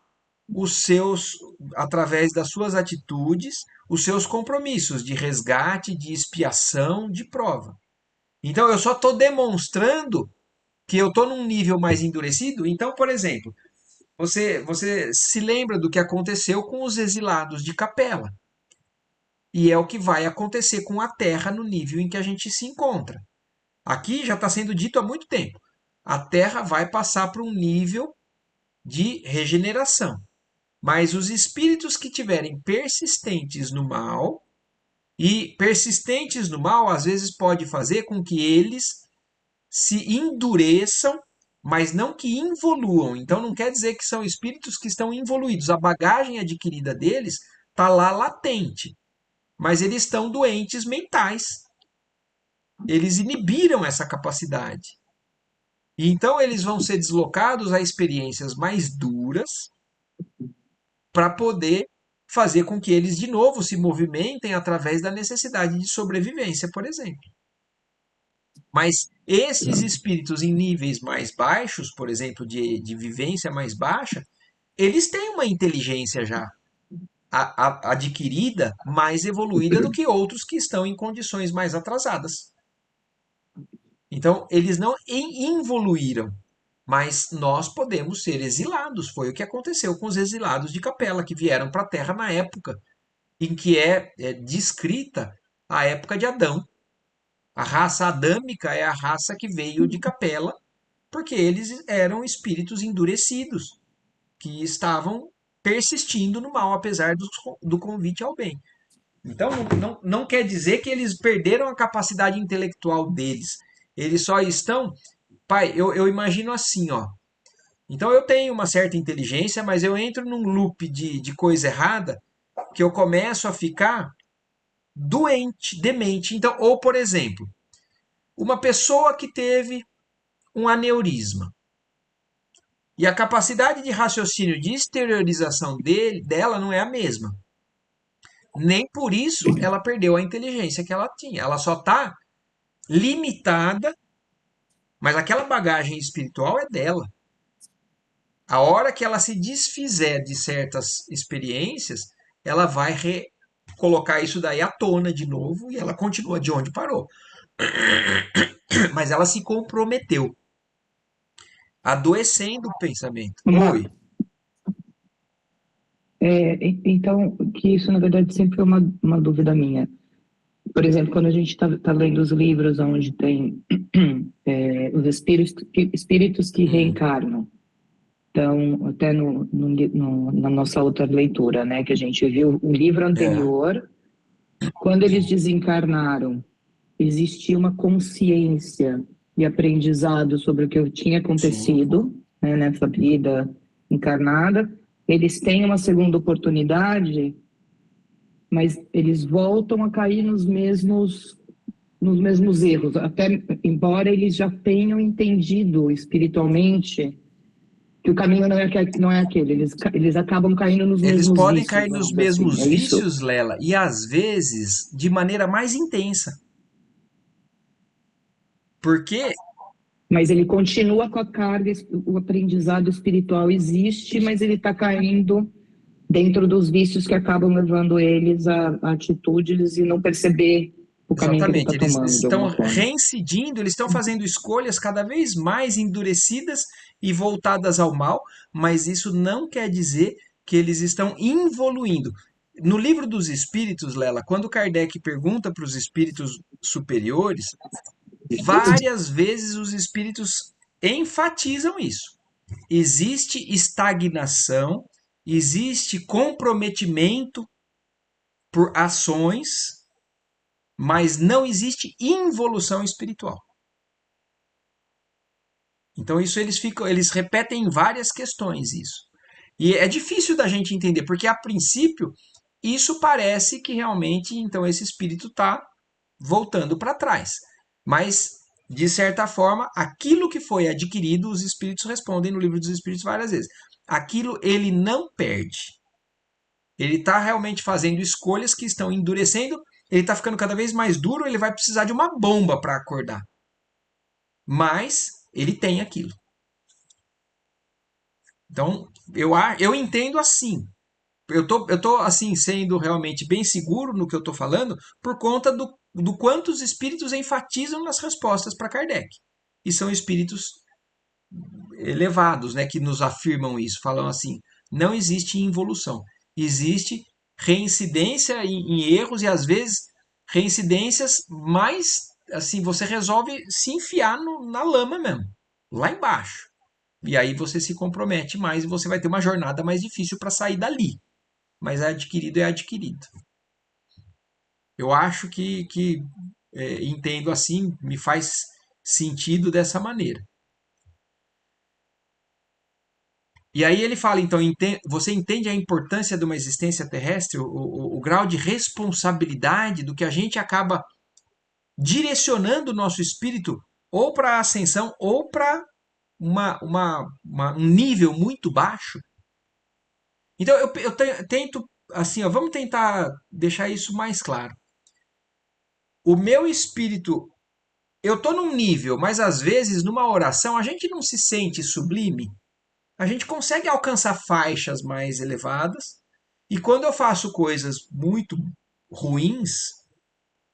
Speaker 1: os seus, através das suas atitudes, os seus compromissos de resgate, de expiação, de prova. Então eu só estou demonstrando que eu estou num nível mais endurecido. Então, por exemplo, você se lembra do que aconteceu com os exilados de Capela. E é o que vai acontecer com a Terra no nível em que a gente se encontra. Aqui já está sendo dito há muito tempo. A Terra vai passar por um nível de regeneração. Mas os espíritos que tiverem persistentes no mal, e persistentes no mal às vezes pode fazer com que eles se endureçam, mas não que involuam. Então não quer dizer que são espíritos que estão involuídos. A bagagem adquirida deles está lá latente, mas eles estão doentes mentais. Eles inibiram essa capacidade. E então eles vão ser deslocados a experiências mais duras para poder fazer com que eles de novo se movimentem através da necessidade de sobrevivência, por exemplo. Mas esses espíritos em níveis mais baixos, por exemplo, de vivência mais baixa, eles têm uma inteligência já adquirida, mais evoluída do que outros que estão em condições mais atrasadas. Então, eles não involuíram, mas nós podemos ser exilados. Foi o que aconteceu com os exilados de Capela, que vieram para a Terra na época em que é descrita a época de Adão. A raça adâmica é a raça que veio de Capela, porque eles eram espíritos endurecidos, que estavam persistindo no mal, apesar do convite ao bem. Então, não quer dizer que eles perderam a capacidade intelectual deles. Eles só estão. Pai, eu imagino assim, ó. Então eu tenho uma certa inteligência, mas eu entro num loop de coisa errada que eu começo a ficar doente, demente. Então, ou por exemplo, uma pessoa que teve um aneurisma e a capacidade de raciocínio, de exteriorização dela não é a mesma. Nem por isso ela perdeu a inteligência que ela tinha. Ela só está limitada, mas aquela bagagem espiritual é dela. A hora que ela se desfizer de certas experiências, ela vai colocar isso daí à tona de novo e ela continua de onde parou. Mas ela se comprometeu, adoecendo o pensamento.
Speaker 3: Uma,
Speaker 1: Oi.
Speaker 3: então, que isso na verdade sempre foi uma dúvida minha. Por exemplo, quando a gente está lendo os livros onde tem os espíritos que
Speaker 1: Hum,
Speaker 3: reencarnam, então, até na nossa outra leitura, né, que a gente viu, o livro
Speaker 1: é,
Speaker 3: anterior, quando eles desencarnaram, existia uma consciência e aprendizado sobre o que tinha
Speaker 1: sim.
Speaker 3: acontecido, né, nessa vida encarnada. Eles têm uma segunda oportunidade, mas eles voltam a cair nos mesmos erros, até embora eles já tenham entendido espiritualmente que o caminho não é aquele, eles acabam caindo nos
Speaker 1: Eles
Speaker 3: mesmos
Speaker 1: podem
Speaker 3: vícios,
Speaker 1: cair
Speaker 3: vamos
Speaker 1: nos
Speaker 3: dizer assim,
Speaker 1: mesmos
Speaker 3: é isso?
Speaker 1: vícios, Lela, e às vezes de maneira mais intensa. Porque,
Speaker 3: Mas ele continua com a carga, o aprendizado espiritual existe, mas ele está caindo dentro dos vícios que acabam levando eles a atitudes e não perceber o caminho que ele está
Speaker 1: exatamente, eles
Speaker 3: tomando, de
Speaker 1: estão
Speaker 3: alguma forma.
Speaker 1: reincidindo, eles estão fazendo escolhas cada vez mais endurecidas e voltadas ao mal, mas isso não quer dizer que eles estão involuindo. No livro dos espíritos, Lela, quando Kardec pergunta para os espíritos superiores, várias vezes os espíritos enfatizam isso. Existe estagnação, existe comprometimento por ações, mas não existe involução espiritual. Então isso eles repetem em várias questões isso. E é difícil da gente entender, porque a princípio isso parece que realmente então esse espírito está voltando para trás. Mas de certa forma, aquilo que foi adquirido, os espíritos respondem no livro dos espíritos várias vezes. Aquilo ele não perde. Ele está realmente fazendo escolhas que estão endurecendo, ele está ficando cada vez mais duro, ele vai precisar de uma bomba para acordar. Mas ele tem aquilo. Então, eu entendo assim. Eu tô assim, sendo realmente bem seguro no que eu estou falando, por conta do quanto os espíritos enfatizam nas respostas para Kardec. E são espíritos elevados, né, que nos afirmam isso, falam assim: não existe involução, existe reincidência em erros e às vezes reincidências mais assim, você resolve se enfiar na lama mesmo, lá embaixo. E aí você se compromete mais e você vai ter uma jornada mais difícil para sair dali. Mas é adquirido, é adquirido. Eu acho que entendo assim, me faz sentido dessa maneira. E aí ele fala, então, você entende a importância de uma existência terrestre, o grau de responsabilidade do que a gente acaba direcionando o nosso espírito ou para a ascensão ou para um nível muito baixo. Então eu tento, assim, ó, vamos tentar deixar isso mais claro. O meu espírito, eu estou num nível, mas às vezes numa oração a gente não se sente sublime. A gente consegue alcançar faixas mais elevadas, e quando eu faço coisas muito ruins,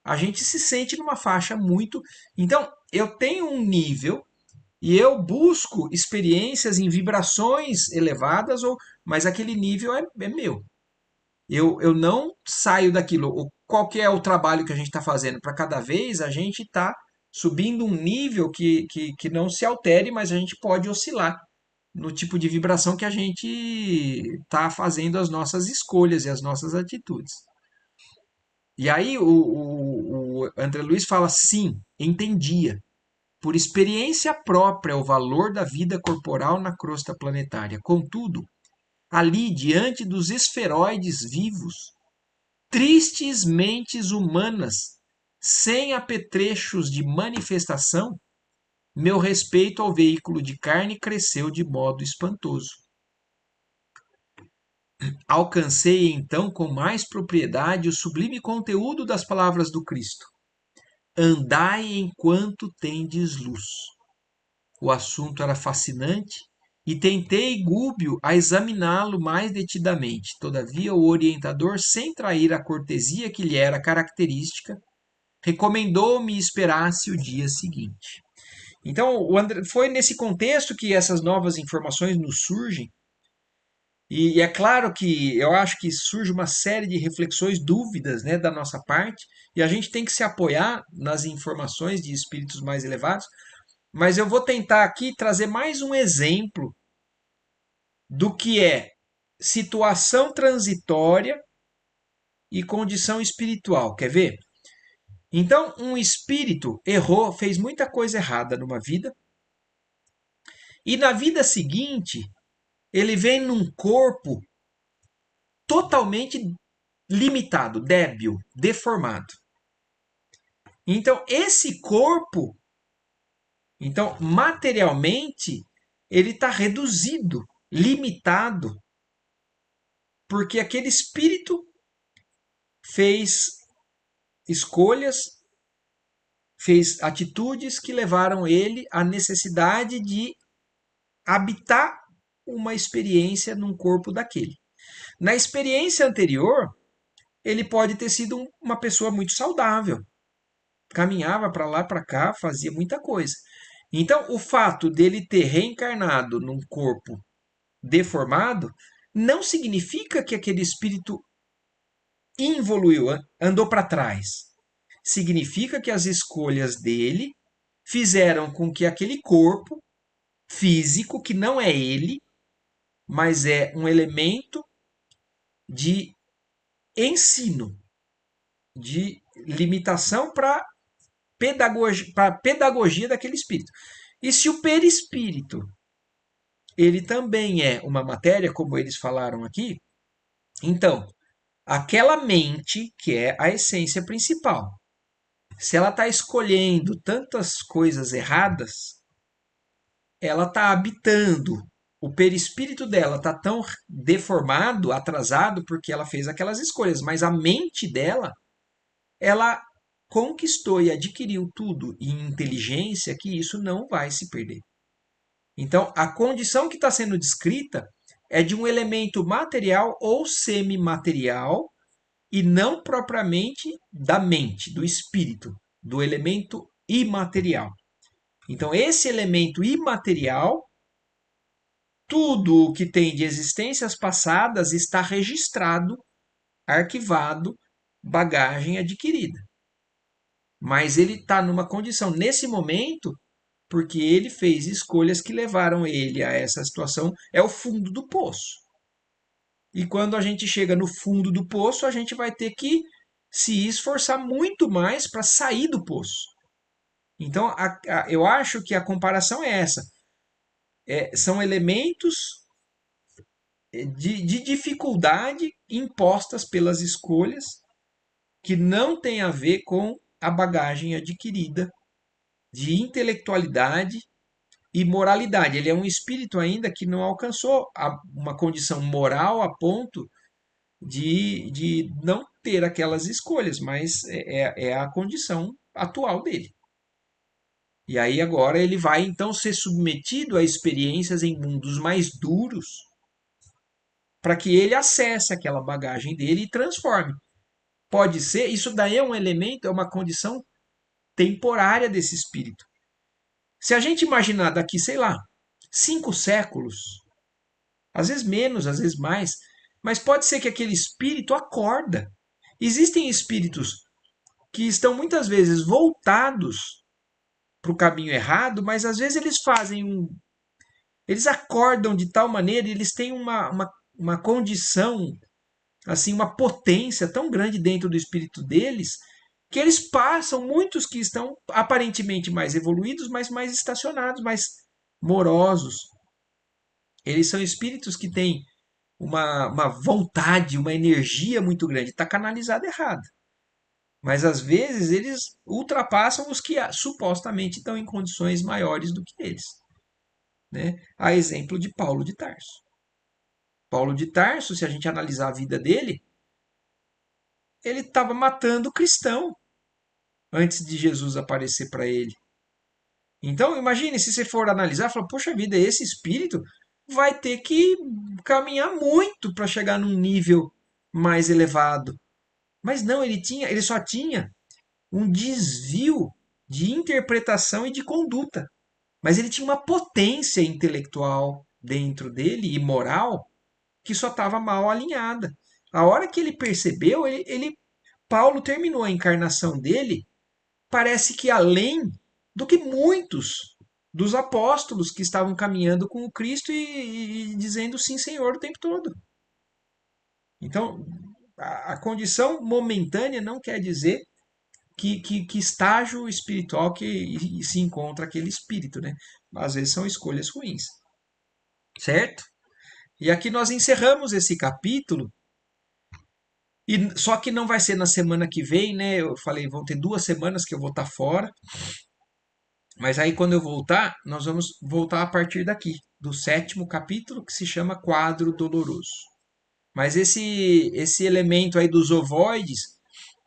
Speaker 1: a gente se sente numa faixa muito. Então, eu tenho um nível e eu busco experiências em vibrações elevadas, mas aquele nível é meu. Eu não saio daquilo. Qual que é o trabalho que a gente está fazendo? Para cada vez a gente está subindo um nível que não se altere, mas a gente pode oscilar no tipo de vibração que a gente está fazendo as nossas escolhas e as nossas atitudes. E aí o André Luiz fala, sim, entendia, por experiência própria, o valor da vida corporal na crosta planetária. Contudo, ali, diante dos esferoides vivos, tristes mentes humanas, sem apetrechos de manifestação, meu respeito ao veículo de carne cresceu de modo espantoso. Alcancei então com mais propriedade o sublime conteúdo das palavras do Cristo. Andai enquanto tendes luz. O assunto era fascinante e tentei, Gúbio, a examiná-lo mais detidamente. Todavia, o orientador, sem trair a cortesia que lhe era característica, recomendou-me esperasse o dia seguinte. Então, foi nesse contexto que essas novas informações nos surgem. E é claro que eu acho que surge uma série de reflexões, dúvidas, né, da nossa parte, e a gente tem que se apoiar nas informações de espíritos mais elevados, mas eu vou tentar aqui trazer mais um exemplo do que é situação transitória e condição espiritual. Quer ver? Então, um espírito errou, fez muita coisa errada numa vida, e na vida seguinte, ele vem num corpo totalmente limitado, débil, deformado. Então, esse corpo, então, materialmente, ele está reduzido, limitado, porque aquele espírito fez escolhas, fez atitudes que levaram ele à necessidade de habitar uma experiência num corpo daquele. Na experiência anterior, ele pode ter sido uma pessoa muito saudável, caminhava para lá, para cá, fazia muita coisa. Então, o fato dele ter reencarnado num corpo deformado não significa que aquele espírito involuiu, andou para trás. Significa que as escolhas dele fizeram com que aquele corpo físico que não é ele, mas é um elemento de ensino, de limitação para pedagogia daquele espírito. E se o perispírito, ele também é uma matéria, como eles falaram aqui, então, aquela mente, que é a essência principal, se ela está escolhendo tantas coisas erradas, ela está habitando. O perispírito dela está tão deformado, atrasado, porque ela fez aquelas escolhas, mas a mente dela, ela conquistou e adquiriu tudo em inteligência que isso não vai se perder. Então, a condição que está sendo descrita é de um elemento material ou semimaterial e não propriamente da mente, do espírito, do elemento imaterial. Então, esse elemento imaterial, tudo o que tem de existências passadas está registrado, arquivado, bagagem adquirida. Mas ele está numa condição, nesse momento, porque ele fez escolhas que levaram ele a essa situação, é o fundo do poço. E quando a gente chega no fundo do poço, a gente vai ter que se esforçar muito mais para sair do poço. Então, eu acho que a comparação é essa. São elementos de dificuldade impostas pelas escolhas que não tem a ver com a bagagem adquirida de intelectualidade e moralidade. Ele é um espírito ainda que não alcançou uma condição moral a ponto de não ter aquelas escolhas, mas é a condição atual dele. E aí agora ele vai então ser submetido a experiências em mundos mais duros para que ele acesse aquela bagagem dele e transforme. Pode ser, isso daí é um elemento, é uma condição temporária desse espírito. Se a gente imaginar daqui, sei lá, 5 séculos, às vezes menos, às vezes mais, mas pode ser que aquele espírito acorda. Existem espíritos que estão muitas vezes voltados para o caminho errado, mas às vezes eles fazem eles acordam de tal maneira, eles têm uma condição, assim, uma potência tão grande dentro do espírito deles, que eles passam, muitos que estão aparentemente mais evoluídos, mas mais estacionados, mais morosos. Eles são espíritos que têm uma vontade, uma energia muito grande, está canalizado errado. Mas às vezes eles ultrapassam os que supostamente estão em condições maiores do que eles. Né? A exemplo de Paulo de Tarso. Paulo de Tarso, se a gente analisar a vida dele, ele estava matando cristão antes de Jesus aparecer para ele. Então, imagine, se você for analisar, fala, poxa vida, esse espírito vai ter que caminhar muito para chegar num nível mais elevado. Mas não, ele só tinha um desvio de interpretação e de conduta. Mas ele tinha uma potência intelectual dentro dele e moral que só estava mal alinhada. A hora que ele percebeu, Paulo terminou a encarnação dele, parece que além do que muitos dos apóstolos que estavam caminhando com o Cristo e dizendo sim, Senhor, o tempo todo. Então, a condição momentânea não quer dizer que estágio espiritual que se encontra aquele espírito, né? Às vezes são escolhas ruins, certo? E aqui nós encerramos esse capítulo, e só que não vai ser na semana que vem, né? Eu falei, vão ter 2 semanas que eu vou estar fora, mas aí quando eu voltar, nós vamos voltar a partir daqui, do 7º capítulo, que se chama Quadro Doloroso. Mas esse elemento aí dos ovoides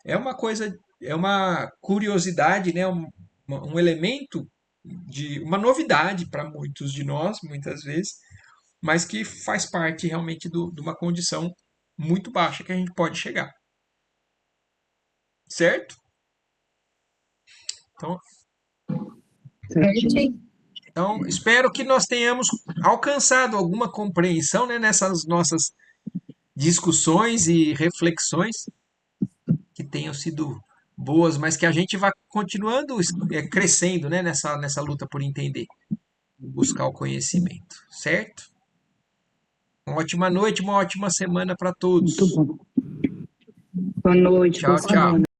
Speaker 1: é uma coisa, é uma curiosidade, né? Um elemento de uma novidade para muitos de nós, muitas vezes, mas que faz parte realmente de uma condição muito baixa que a gente pode chegar. Certo? Então,
Speaker 3: Certinho.
Speaker 1: espero que nós tenhamos alcançado alguma compreensão, né, nessas nossas discussões e reflexões que tenham sido boas, mas que a gente vá continuando crescendo, né, nessa luta por entender. buscar o conhecimento, certo? Uma ótima noite, uma ótima semana para
Speaker 3: Muito
Speaker 1: todos.
Speaker 3: bom. Boa noite, boa
Speaker 1: Tchau, tchau.
Speaker 3: semana.